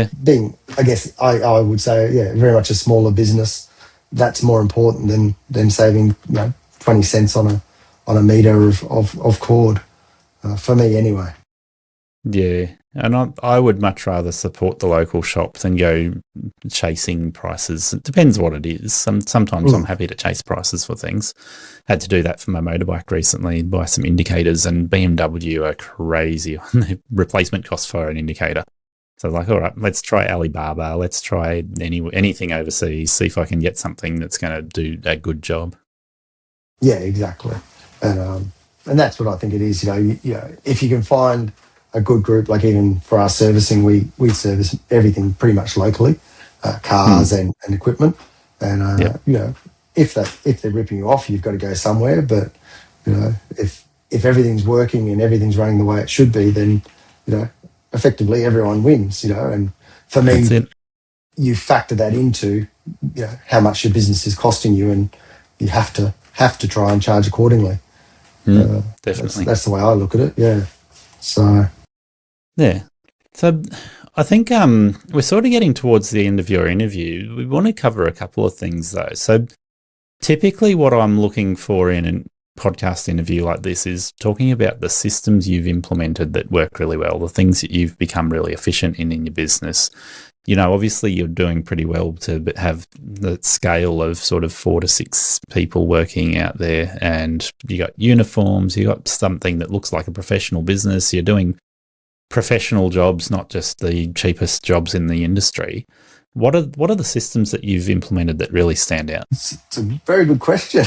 I guess I would say, very much a smaller business. That's more important than saving 20 cents on a meter of cord, for me anyway. Yeah, And I would much rather support the local shop than go chasing prices. It depends what it is. Sometimes I'm happy to chase prices for things. Had to do that for my motorbike recently, buy some indicators, and BMW are crazy on the replacement cost for an indicator. So like, all right, let's try Alibaba. Let's try anything overseas, see if I can get something that's going to do a good job. Yeah, exactly. And that's what I think it is. If you can find a good group, like even for our servicing, we service everything pretty much locally, cars and equipment. And if they're ripping you off, you've got to go somewhere. But if everything's working and everything's running the way it should be, then effectively everyone wins. And for me, you factor that into how much your business is costing you, and you have to try and charge accordingly. Definitely, that's the way I look at it. Yeah. So I think we're sort of getting towards the end of your interview. We want to cover a couple of things though. So typically what I'm looking for in a podcast interview like this is talking about the systems you've implemented that work really well, the things that you've become really efficient in your business. Obviously you're doing pretty well to have the scale of sort of 4 to 6 people working out there, and you got uniforms, you got something that looks like a professional business. You're doing professional jobs, not just the cheapest jobs in the industry. What are the systems that you've implemented that really stand out? It's a very good question.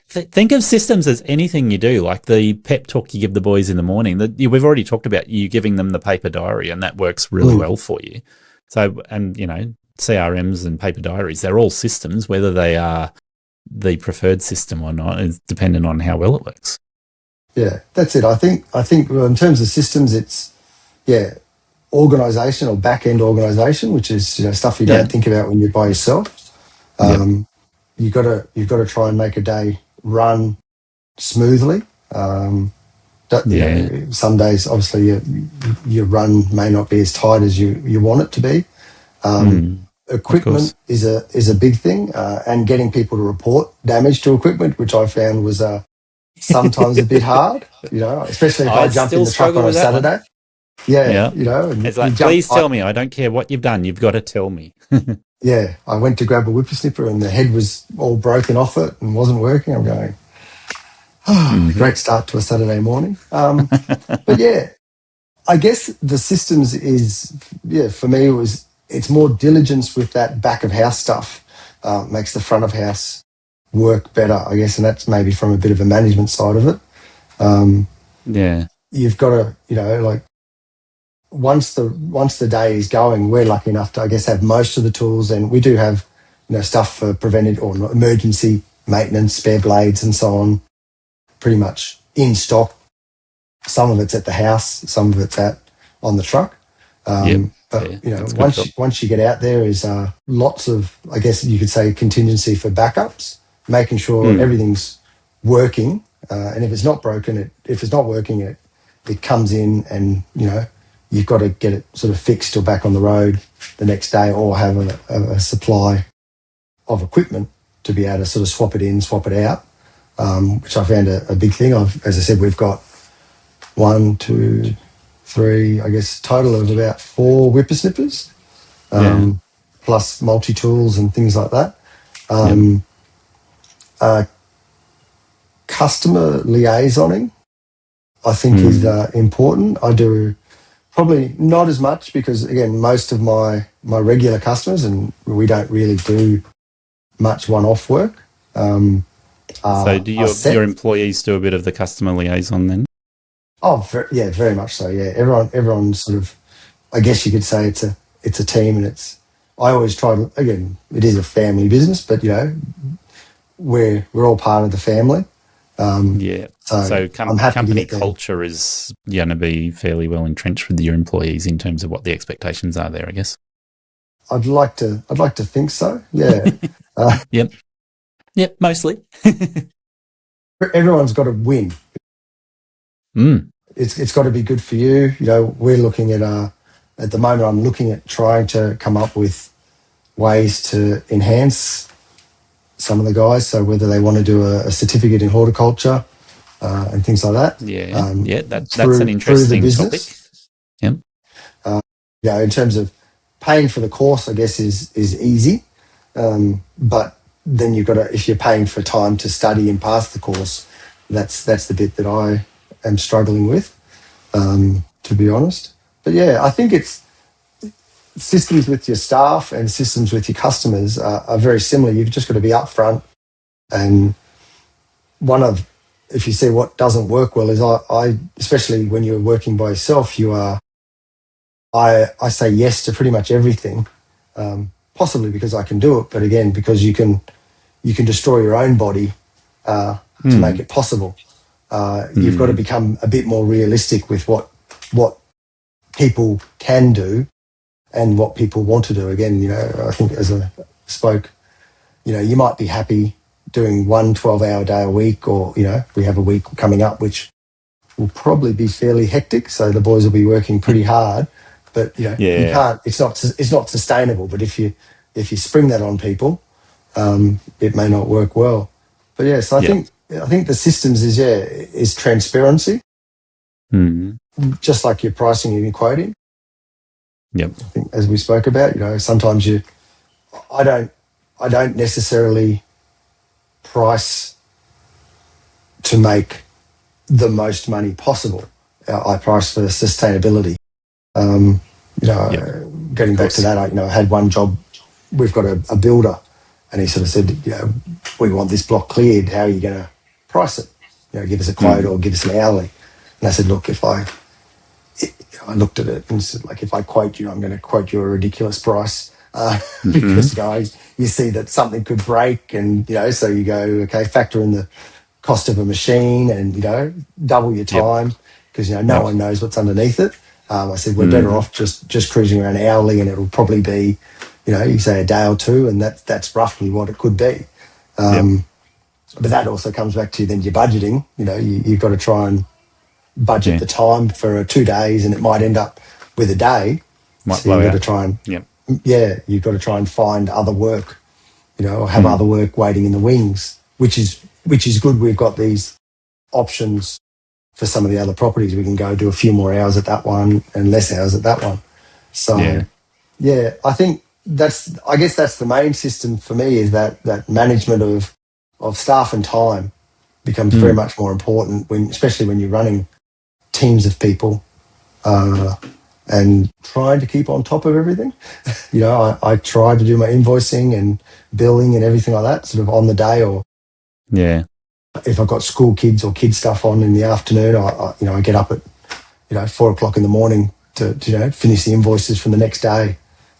Think of systems as anything you do, like the pep talk you give the boys in the morning. We've already talked about you giving them the paper diary, and that works really well for you. So, and CRMs and paper diaries, they're all systems. Whether they are the preferred system or not is dependent on how well it works. Yeah, that's it. I think in terms of systems, it's organisation or back end organisation, which is stuff you don't think about when you're by yourself. You've got to try and make a day run smoothly. Some days, obviously, your run may not be as tight as you want it to be. Equipment is a big thing, and getting people to report damage to equipment, which I found was sometimes a bit hard. Especially if I jump in the truck on a Saturday. It's like, please tell me. I don't care what you've done. You've got to tell me. Yeah, I went to grab a whippersnipper and the head was all broken off it and wasn't working. I'm going, great start to a Saturday morning. But yeah, I guess the systems is, for me, it's more diligence with that back of house stuff, makes the front of house work better, I guess, and that's maybe from a bit of a management side of it. You've got to, once the day is going, we're lucky enough to, I guess, have most of the tools, and we do have, stuff for preventive or emergency maintenance, spare blades and so on, pretty much in stock. Some of it's at the house, some of it's on the truck. Once you get out there is lots of, I guess you could say, contingency for backups, making sure everything's working. And if it's not broken, if it's not working, it comes in and, you've got to get it sort of fixed or back on the road the next day, or have a supply of equipment to be able to sort of swap it in, swap it out, which I found a big thing. As I said, we've got 1, 2, 3, I guess, total of about 4 whippersnippers, plus multi-tools and things like that. Customer liaisoning, I think, is important. I do probably not as much because, again, most of my regular customers, and we don't really do much one-off work. So do your employees do a bit of the customer liaison then? Oh, very much so. Yeah, everyone sort of, I guess you could say it's a team, and I always try to, again, it is a family business, but we're all part of the family. So company culture is going to be fairly well entrenched with your employees in terms of what the expectations are there, I guess. I'd like to think so. Yeah. Yep, mostly. Everyone's got to win. It's got to be good for you. We're looking at the moment, I'm looking at trying to come up with ways to enhance some of the guys. So whether they want to do a certificate in horticulture and things like that. That's an interesting topic. Yep. In terms of paying for the course, I guess is easy, but then you've got to, if you're paying for time to study and pass the course, that's the bit that I am struggling with, to be honest. But yeah, I think it's systems with your staff and systems with your customers are very similar. You've just got to be upfront. And if you see what doesn't work well is I especially when you're working by yourself, I say yes to pretty much everything, possibly because I can do it, but again, because you can destroy your own body to make it possible. You've got to become a bit more realistic with what people can do and what people want to do. Again, I think as I spoke, you might be happy doing 1 12-hour day a week, or, we have a week coming up which will probably be fairly hectic, so the boys will be working pretty hard. But you can't. It's not sustainable. But if you spring that on people, it may not work well. But yes, I think the systems is transparency, just like your pricing and your quoting. Yep. I think as we spoke about, sometimes I don't necessarily price to make the most money possible. I price for sustainability. Getting back to that, I had one job. We've got a builder, and he sort of said, we want this block cleared. How are you going to price it? Give us a quote or give us an hourly. And I said, look, I looked at it and said, like, if I quote you, I'm going to quote you a ridiculous price because you see that something could break, and so you go, okay, factor in the cost of a machine and double your time because no one knows what's underneath it. I said, we're better off just cruising around hourly, and it'll probably be, you say a day or two, and that's roughly what it could be. But that also comes back to then your budgeting. You've got to try and budget the time for 2 days, and it might end up with a day. So you've got to try and you've got to try and find other work, or have other work waiting in the wings, which is good. We've got these options for some of the other properties. We can go do a few more hours at that one and less hours at that one. So, I think that's the main system for me, is that management of staff and time becomes very much more important especially when you're running teams of people, and trying to keep on top of everything. I try to do my invoicing and billing and everything like that sort of on the day, or if I've got school kids or kid stuff on in the afternoon, I get up at 4 o'clock in the morning to finish the invoices from the next day.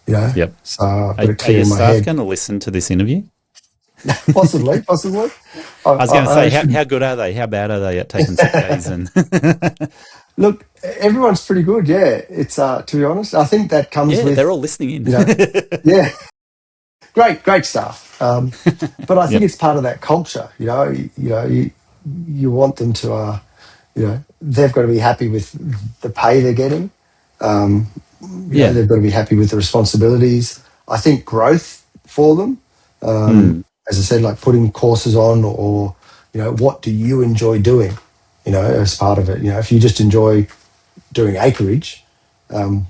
Yep. So I've got it clear in my head. Are your staff going to listen to this interview? Possibly. I was going to say, how good are they? How bad are they at taking sick days? And look, everyone's pretty good. Yeah, it's to be honest, I think that comes with. They're all listening in. Great stuff. But I think it's part of that culture. You want them to. They've got to be happy with the pay they're getting. They've got to be happy with the responsibilities. I think growth for them. As I said, like putting courses on, or what do you enjoy doing? As part of it. If you just enjoy doing acreage,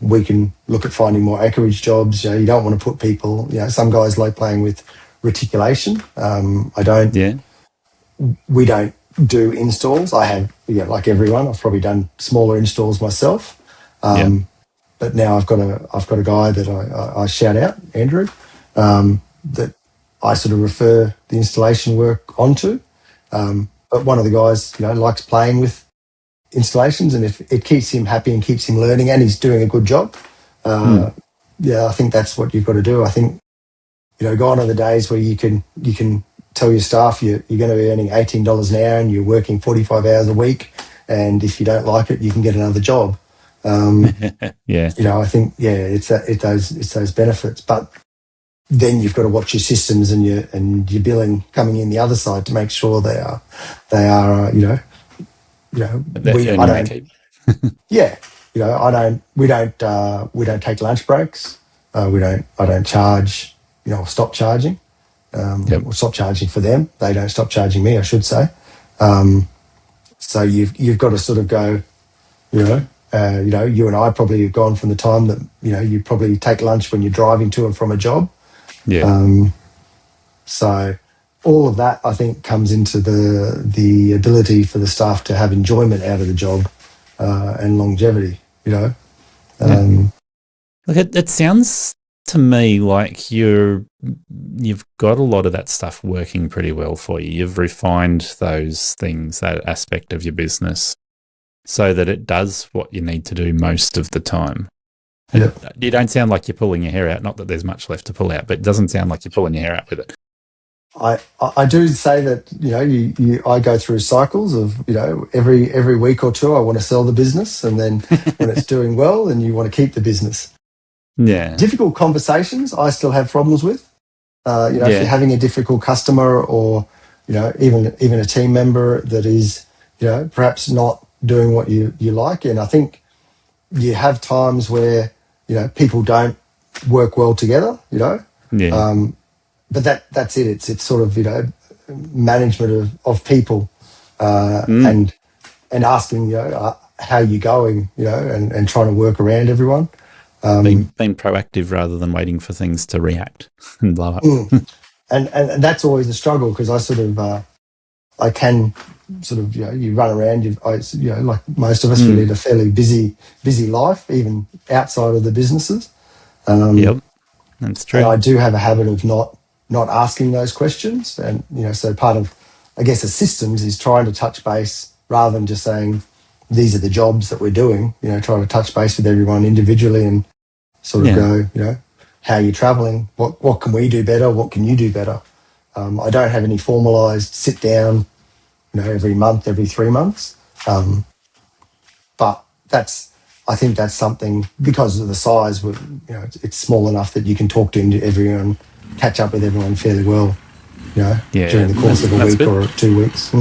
we can look at finding more acreage jobs. You don't want to put people. Some guys like playing with reticulation. I don't. Yeah. We don't do installs. I have, like everyone, I've probably done smaller installs myself. But now I've got a guy that I shout out, Andrew, that I sort of refer the installation work onto. But one of the guys, likes playing with installations, and if it keeps him happy and keeps him learning, and he's doing a good job, I think that's what you've got to do. I think, gone are the days where you can tell your staff you're going to be earning $18 an hour and you're working 45 hours a week, and if you don't like it, you can get another job. I think it's those benefits, but then you've got to watch your systems and your billing coming in the other side to make sure they are we don't take lunch breaks. I don't charge, stop charging, or stop charging for them. They don't stop charging me, I should say. So you've got to sort of go, you and I probably have gone from the time that, you probably take lunch when you're driving to and from a job. Yeah. So all of that, I think, comes into the ability for the staff to have enjoyment out of the job and longevity, Yeah. Look, it sounds to me like you've got a lot of that stuff working pretty well for you. You've refined those things, that aspect of your business, so that it does what you need to do most of the time. Yeah. You don't sound like you're pulling your hair out. Not that there's much left to pull out, but it doesn't sound like you're pulling your hair out with it. I do say that, I go through cycles of, every week or two I want to sell the business, and then when it's doing well, then you want to keep the business. Yeah. Difficult conversations I still have problems with. If you're having a difficult customer, or, even a team member that is, perhaps not doing what you like. And I think you have times where, people don't work well together, Yeah. but that's it. It's sort of, management of people, and asking, how you going, and trying to work around everyone. Being proactive rather than waiting for things to react and blow up. And that's always a struggle, because I sort of, I can sort of, you run around, like most of us, we lead a fairly busy life, even outside of the businesses. Yep, that's true. And I do have a habit of not asking those questions. And, so part of, I guess, a systems is trying to touch base rather than just saying, these are the jobs that we're doing, trying to touch base with everyone individually and sort of go, how are you traveling? What can we do better? What can you do better? I don't have any formalised sit down, every month, every 3 months. But I think that's something, because of the size, it's small enough that you can talk to everyone, catch up with everyone fairly well, during the course of a week or 2 weeks.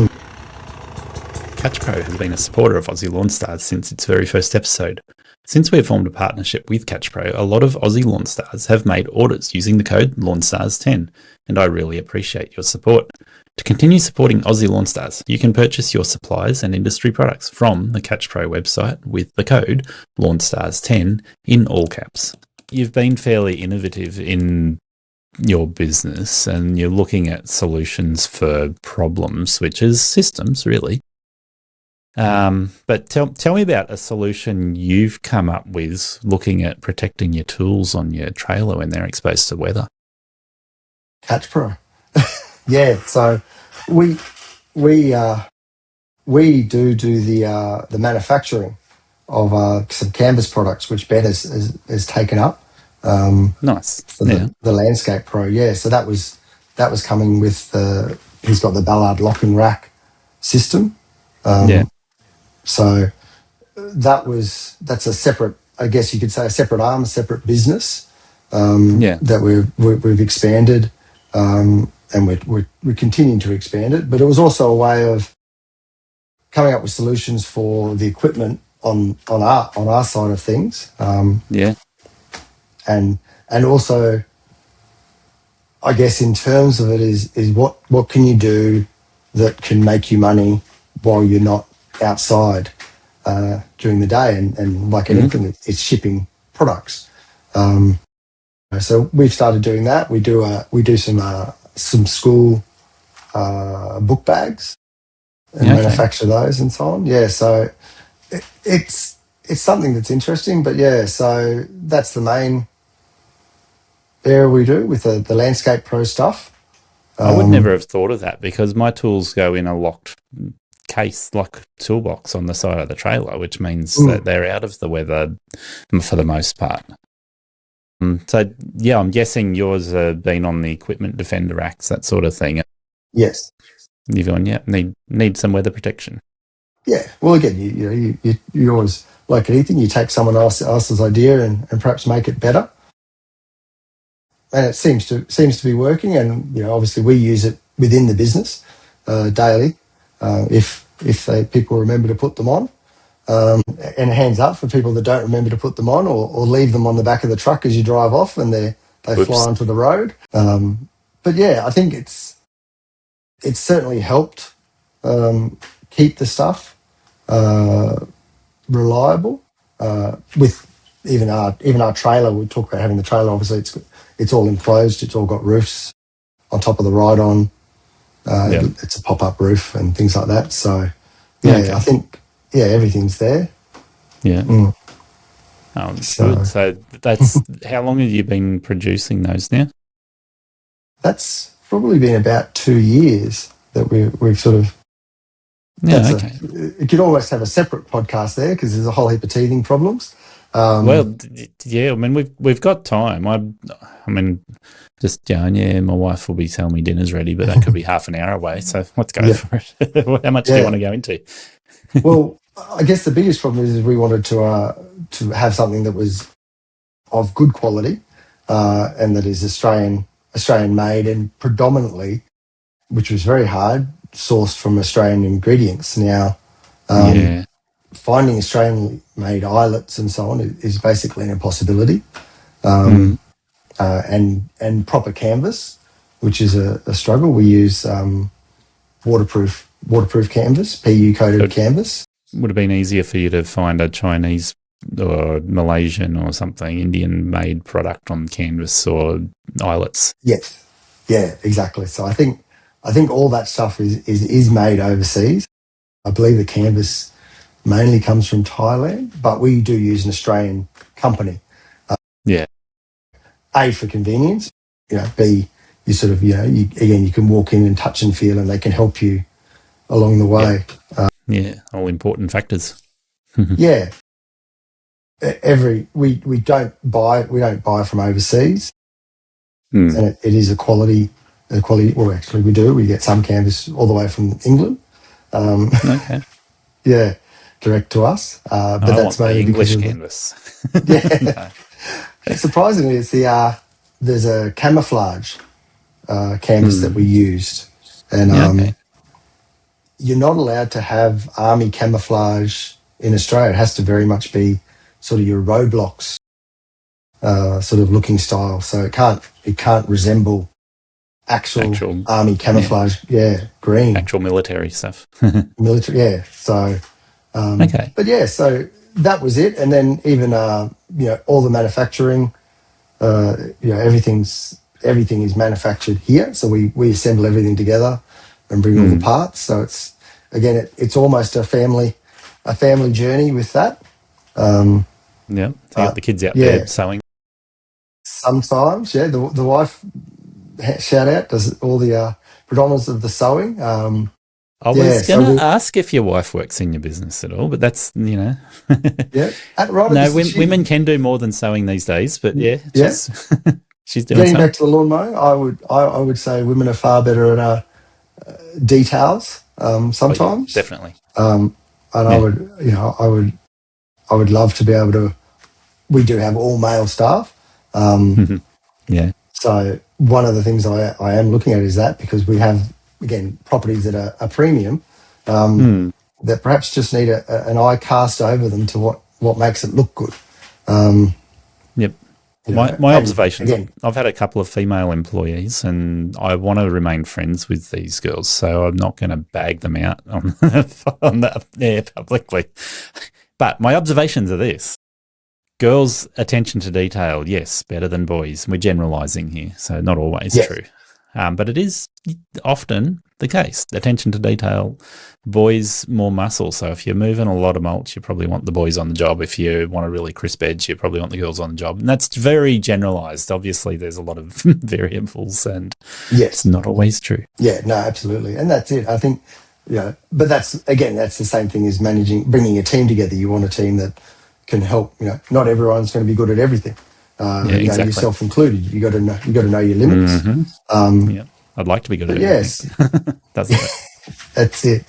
Catch Pro has been a supporter of Aussie Lawn Stars since its very first episode. Since we have formed a partnership with Catch Pro, a lot of Aussie Lawn Stars have made orders using the code LawnStars10, and I really appreciate your support. To continue supporting Aussie Lawn Stars, you can purchase your supplies and industry products from the Catch Pro website with the code LawnStars10 in all caps. You've been fairly innovative in your business, and you're looking at solutions for problems, which is systems, really. But tell me about a solution you've come up with looking at protecting your tools on your trailer when they're exposed to weather. Catch Pro. Yeah, so we do the manufacturing of some canvas products, which Ben has taken up. Nice. For the Landscape Pro. Yeah, so that was coming with he's got the Ballard locking rack system. So that's a separate, I guess you could say, a separate arm, a separate business that we've expanded, and we're continuing to expand it. But it was also a way of coming up with solutions for the equipment on our side of things. And also, I guess in terms of it is what can you do that can make you money while you're not outside during the day, and like anything, it's shipping products. So we've started doing that. We do some school book bags and manufacture those and so on. Yeah, so it's something that's interesting. But yeah, so that's the main area we do with the Landscape Pro stuff. I would never have thought of that, because my tools go in a locked case, locked toolbox on the side of the trailer, which means that they're out of the weather for the most part. So, yeah, I'm guessing yours have been on the equipment defender racks, that sort of thing. Yes. You've gone, need some weather protection. Yeah. Well, again, you always, like anything, you take someone else's idea and perhaps make it better. And it seems to be working. And, obviously we use it within the business daily if people remember to put them on. And hands up for people that don't remember to put them on, or leave them on the back of the truck as you drive off and they fly onto the road. But yeah, I think it's certainly helped keep the stuff reliable. with even our trailer. We talk about having the trailer. Obviously, it's all enclosed. It's all got roofs on top of the ride-on. It's a pop-up roof and things like that. So, I think everything's there. Yeah. Mm. Oh, good. So that's how long have you been producing those now? That's probably been about 2 years that we've sort of. Yeah, okay. It could almost have a separate podcast there because there's a whole heap of teething problems. Well, yeah. I mean, we've got time. I mean, just my wife will be telling me dinner's ready, but that could be half an hour away. So let's go for it. How much do you want to go into? Well, I guess the biggest problem is we wanted to have something that was of good quality and that is Australian made and predominantly, which was very hard, sourced from Australian ingredients. Now, finding Australian made eyelets and so on is basically an impossibility. And proper canvas, which is a struggle. We use waterproof canvas, PU coated canvas. Would have been easier for you to find a Chinese or Malaysian or something Indian made product on canvas or eyelets. Yes, yeah, exactly. So I think all that stuff is made overseas. I believe the canvas mainly comes from Thailand, but we do use an Australian company. A, for convenience, B, you sort of, you can walk in and touch and feel and they can help you along the way. All important factors. Yeah. We don't buy from overseas. And it is a quality, well, actually we do. We get some canvas all the way from England. Okay. Yeah, direct to us. But that's mainly English canvas. No. Surprisingly, it's there's a camouflage canvas that we used, and you're not allowed to have army camouflage in Australia. It has to very much be sort of your Roblox sort of looking style. So it can't resemble actual army camouflage. Green, actual military stuff. Military, yeah. So but so that was it, and then even all the manufacturing, everything is manufactured here. So we assemble everything together and bring all the parts. So it's almost a family journey with that. So you got the kids out there sewing. Sometimes, the wife, shout out, does all the predominance of the sewing. I was going to ask if your wife works in your business at all, but that's, women can do more than sewing these days, but she's doing Getting something. back to the lawn mowing, I would say women are far better at details sometimes. Definitely. And I would love to be able to. We do have all male staff. So one of the things I am looking at is that, because we have, again, properties that are a premium that perhaps just need an eye cast over them to what makes it look good. My observations, again, I've had a couple of female employees and I want to remain friends with these girls, so I'm not going to bag them out on that publicly. But my observations are this. Girls' attention to detail, yes, better than boys. We're generalising here, so not always true. But it is often the case. Attention to detail, boys more muscle. So if you're moving a lot of mulch, you probably want the boys on the job. If you want a really crisp edge, you probably want the girls on the job. And that's very generalised. Obviously, there's a lot of variables and it's not always true. Yeah, no, absolutely. And that's it. I think, but that's the same thing as bringing a team together. You want a team that can help, not everyone's going to be good at everything. Exactly. Yourself included. You got to know your limits. I'd like to be good at it. Yes, that's it. That's it.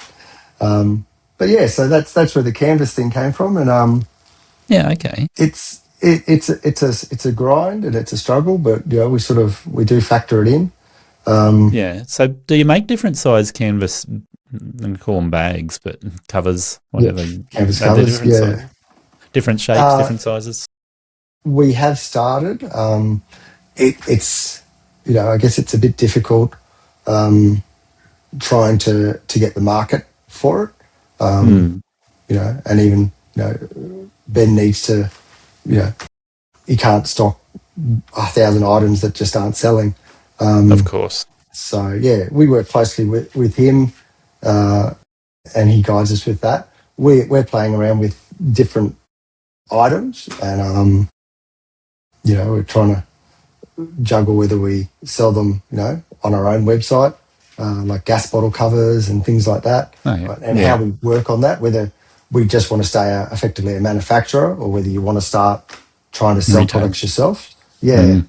So that's where the canvas thing came from, and it's a grind and it's a struggle, but we do factor it in. So do you make different size canvas? And call them bags, but covers, whatever. Canvas covers, different shapes, different sizes. We have started. It's I guess it's a bit difficult trying to get the market for it. And even Ben needs to, you know, he can't stock 1,000 items that just aren't selling. Of course. So yeah, we work closely with him, and he guides us with that. We're playing around with different items, and we're trying to juggle whether we sell them, on our own website, like gas bottle covers and things like that, Oh, yeah. right? And how we work on that, whether we just want to stay effectively a manufacturer or whether you want to start trying to sell Retail. products yourself. Yeah.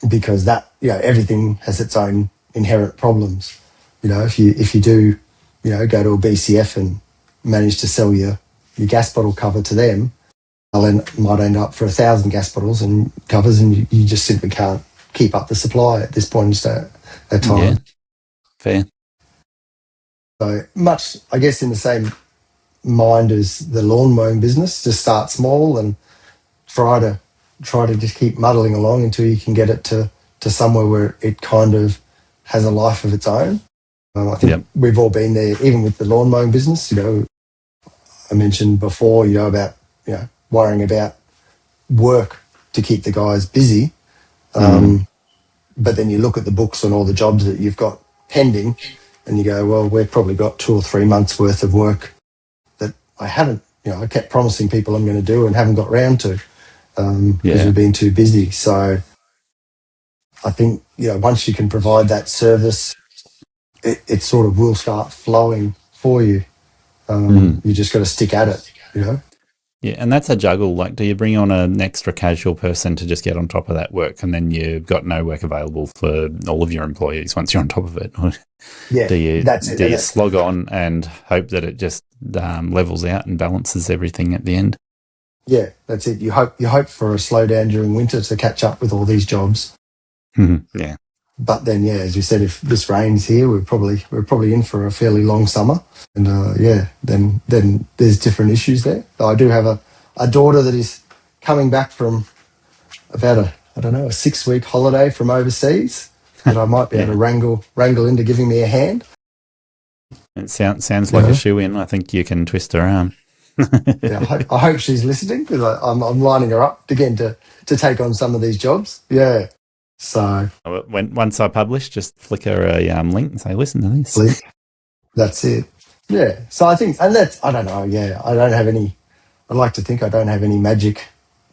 Because that, everything has its own inherent problems. If you do, go to a BCF and manage to sell your gas bottle cover to them, might end up for 1,000 gas bottles and covers, and you just simply can't keep up the supply at this point in time. Yeah, fair. So much, I guess, in the same mind as the lawn mowing business, just start small and try to just keep muddling along until you can get it to somewhere where it kind of has a life of its own. I think we've all been there, even with the lawn mowing business. I mentioned before, about worrying about work to keep the guys busy. But then you look at the books on all the jobs that you've got pending and you go, well, we've probably got 2 or 3 months worth of work that I haven't, I kept promising people I'm going to do and haven't got round to because we've been too busy. So I think, once you can provide that service, it sort of will start flowing for you. You just got to stick at it, Yeah, and that's a juggle. Like, do you bring on an extra casual person to just get on top of that work, and then you've got no work available for all of your employees once you're on top of it? Yeah, do you that's it. Do you slog on and hope that it just levels out and balances everything at the end? Yeah, that's it. You hope for a slowdown during winter to catch up with all these jobs. Yeah. But then, as you said, if this rains here, we're probably in for a fairly long summer, and then there's different issues there. I do have a daughter that is coming back from about a 6-week holiday from overseas that I might be able to wrangle into giving me a hand. It sounds like a shoe-in. I think you can twist her arm. I hope she's listening because I'm lining her up again to take on some of these jobs. Yeah. So once I publish, just flick her a link and say, listen to this. That's it. Yeah. So I think, and that's, I don't know. Yeah. I don't have any, I'd like to think I don't have any magic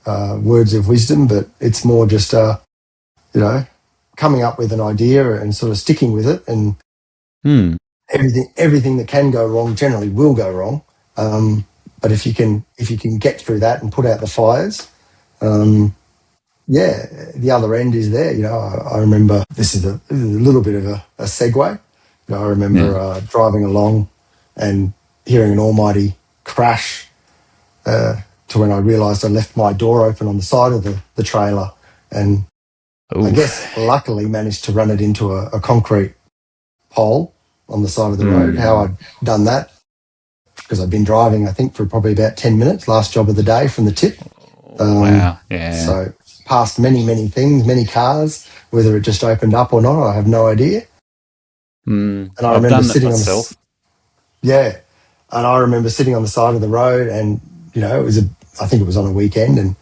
words of wisdom, but it's more just, coming up with an idea and sort of sticking with it, and everything that can go wrong generally will go wrong. But if you can get through that and put out the fires, the other end is there. I remember, this is a little bit of a segue. I remember driving along and hearing an almighty crash to when I realised I left my door open on the side of the trailer, and I guess luckily managed to run it into a concrete pole on the side of the road. How I'd done that, because I'd been driving, I think, for probably about 10 minutes, last job of the day from the tip. Wow, yeah. So past many, many things, many cars, whether it just opened up or not, I have no idea. And I remember sitting myself. And I remember sitting on the side of the road, and, I think it was on a weekend, and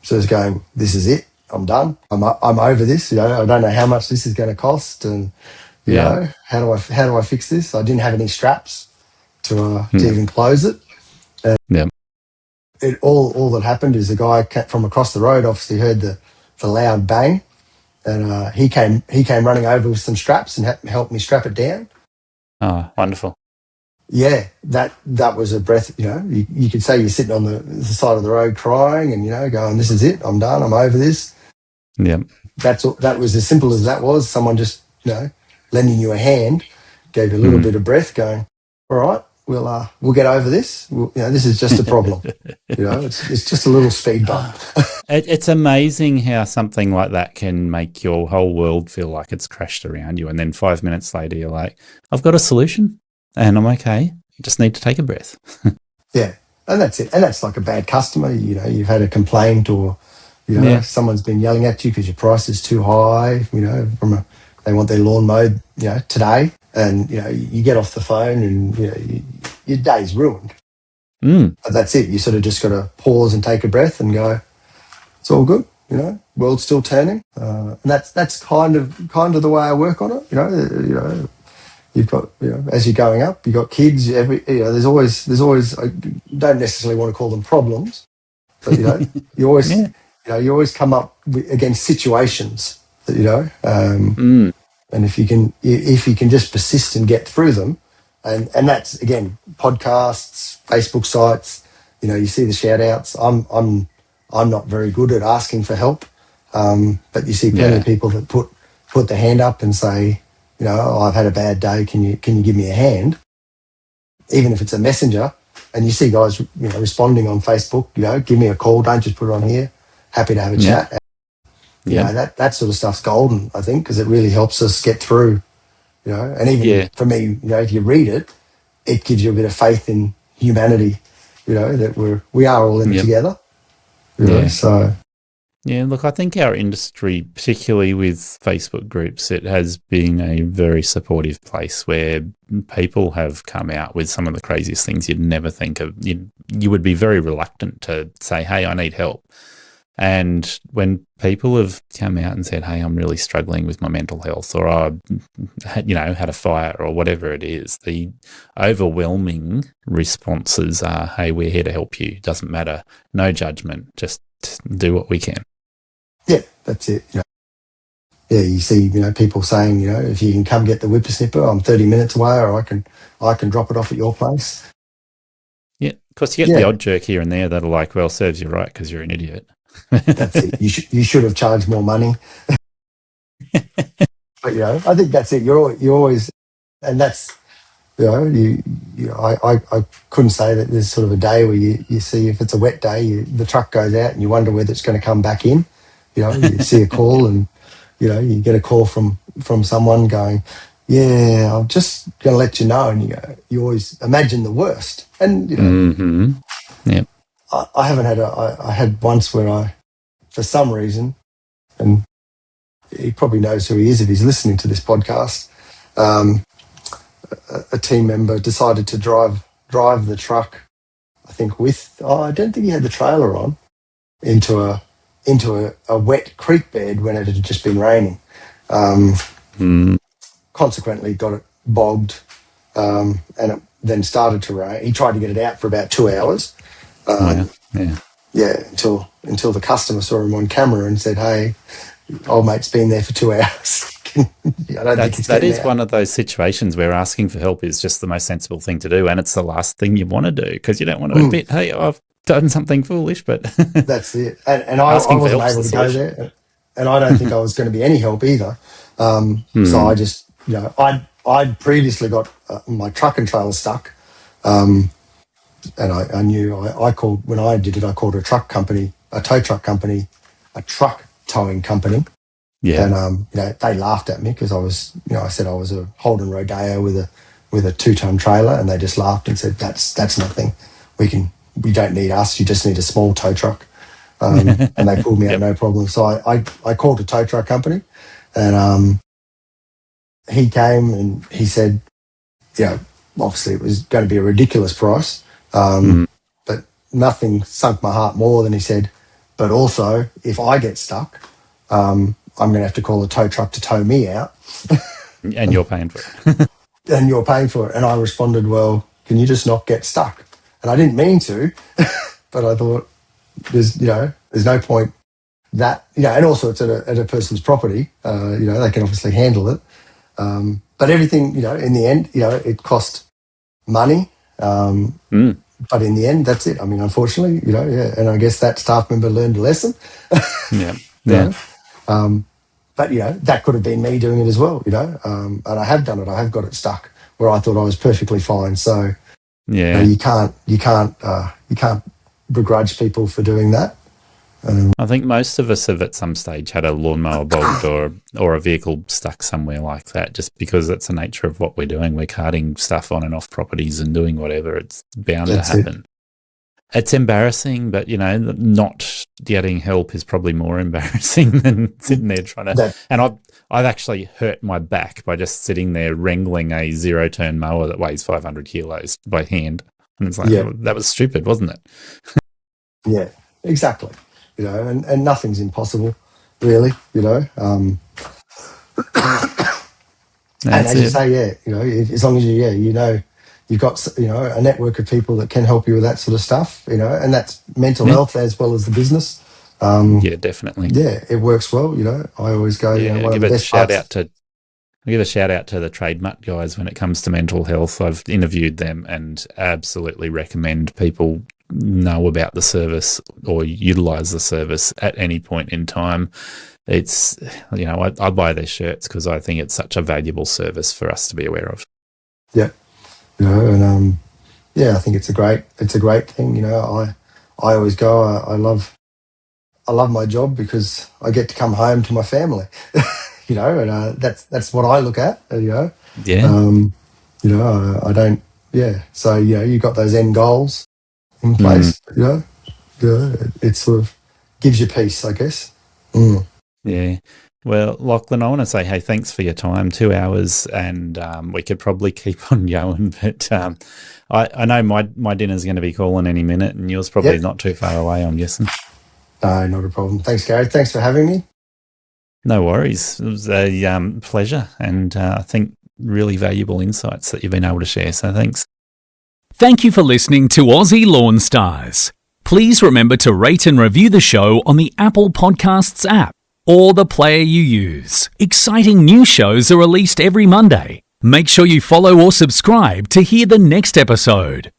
so I was going, this is it, I'm done. I'm over this, I don't know how much this is going to cost, and, how do I fix this? I didn't have any straps to even close it. It all that happened is the guy from across the road obviously heard the loud bang, and he came running over with some straps and helped me strap it down. Oh, wonderful! Yeah, that was a breath. You could say you're sitting on the side of the road crying and going, "This is it. I'm done. I'm over this." Yeah, that was as simple as that was. Someone just lending you a hand, gave you a little bit of breath, going, "All right. We'll get over this. This is just a problem. It's just a little speed bump." It's amazing how something like that can make your whole world feel like it's crashed around you, and then 5 minutes later you're like, "I've got a solution, and I'm okay. I just need to take a breath." Yeah, and that's it. And that's like a bad customer. You've had a complaint, or someone's been yelling at you because your price is too high. They want their lawn mowed, today. And, you get off the phone and, your day's ruined. But that's it. You sort of just got to pause and take a breath and go, it's all good, world's still turning. And that's kind of the way I work on it. You've got, as you're going up, you've got kids, there's always, I don't necessarily want to call them problems, but, you always, you always come up against situations that, and if you can just persist and get through them, and that's, again, podcasts, Facebook sites, you see the shout outs. I'm not very good at asking for help, but you see plenty of people that put their hand up and say, I've had a bad day. Can you give me a hand? Even if it's a messenger, and you see guys, responding on Facebook, give me a call. Don't just put it on here. Happy to have a chat. That sort of stuff's golden, I think, because it really helps us get through, and even for me, if you read it, it gives you a bit of faith in humanity, that we are all in it together. So. Yeah, look, I think our industry, particularly with Facebook groups, it has been a very supportive place where people have come out with some of the craziest things you'd never think of. You would be very reluctant to say, hey, I need help. And when people have come out and said, hey, I'm really struggling with my mental health, or I, had a fire, or whatever it is, the overwhelming responses are, hey, we're here to help you. Doesn't matter. No judgment. Just do what we can. Yeah, that's it. You see, people saying, if you can come get the whippersnipper, I'm 30 minutes away, or I can drop it off at your place. Yeah, because you get the odd jerk here and there that'll like, well, serves you right because you're an idiot. That's it. You should have charged more money. But I think that's it. You're always, and that's I couldn't say that there's sort of a day where you see if it's a wet day, the truck goes out and you wonder whether it's going to come back in. You see a call and you get a call from someone going, yeah, I'm just going to let you know, and you always imagine the worst, and I haven't had I had once where for some reason, and he probably knows who he is if he's listening to this podcast, a team member decided to drive the truck, I think I don't think he had the trailer on, into a wet creek bed when it had just been raining. Consequently got it bogged, and it then started to rain. He tried to get it out for about 2 hours. Until the customer saw him on camera and said, hey, old mate's been there for 2 hours. That is one of those situations where asking for help is just the most sensible thing to do, and it's the last thing you want to do because you don't want to admit, hey, I've done something foolish. But that's it. And I wasn't able to go there, and I don't think I was going to be any help either. So I just, I'd previously got my truck and trailer stuck, and I knew I called, when I did it, I called a tow truck company, a truck towing company. Yeah. And, they laughed at me because I was, I said I was a Holden Rodeo with a 2-ton trailer, and they just laughed and said, that's nothing. We don't need us. You just need a small tow truck. And they pulled me out, no problem. So I called a tow truck company, and he came and he said, obviously it was going to be a ridiculous price. But nothing sunk my heart more than he said, but also if I get stuck, I'm going to have to call a tow truck to tow me out. And you're paying for it. And you're paying for it. And I responded, well, can you just not get stuck? And I didn't mean to, but I thought there's no point that, and also it's at a person's property, they can obviously handle it. But everything, in the end, it cost money. But in the end, that's it. I mean, unfortunately, and I guess that staff member learned a lesson. But, that could have been me doing it as well, and I have done it. I have got it stuck where I thought I was perfectly fine. So, you can't begrudge people for doing that. I think most of us have at some stage had a lawnmower bogged or a vehicle stuck somewhere like that, just because that's the nature of what we're doing. We're carting stuff on and off properties and doing whatever. It's bound to happen. It's embarrassing, but, not getting help is probably more embarrassing than sitting there trying to... And I've actually hurt my back by just sitting there wrangling a 0-turn mower that weighs 500 kilos by hand. And it's like, Yeah. that was stupid, wasn't it? Yeah, exactly. And nothing's impossible, really. And That's as you it. say, as long as you've got a network of people that can help you with that sort of stuff, and that's mental Yeah, health as well as the business. yeah, definitely. Yeah, it works well. I always go, Yeah, one of the best parts. I give a shout out to the Trade Mutt guys when it comes to mental health. I've interviewed them and absolutely recommend people know about the service or utilize the service at any point in time. It's, I buy their shirts because I think it's such a valuable service for us to be aware of. Yeah, and I think it's a great thing. I always go. I love my job because I get to come home to my family. And that's what I look at. Yeah. I don't. Yeah, so you got those end goals in Mm, place. It sort of gives you peace, I guess. Mm. yeah. Well, Lachlan, I want to say, hey, thanks for your time. 2 hours, and we could probably keep on going, but I know my dinner's going to be calling any minute, and yours probably Yep. not too far away, I'm guessing. No, not a problem. Thanks, Gary. Thanks for having me. No worries. It was a pleasure, and I think really valuable insights that you've been able to share. So thanks. Thank you for listening to Aussie Lawn Stars. Please remember to rate and review the show on the Apple Podcasts app or the player you use. Exciting new shows are released every Monday. Make sure you follow or subscribe to hear the next episode.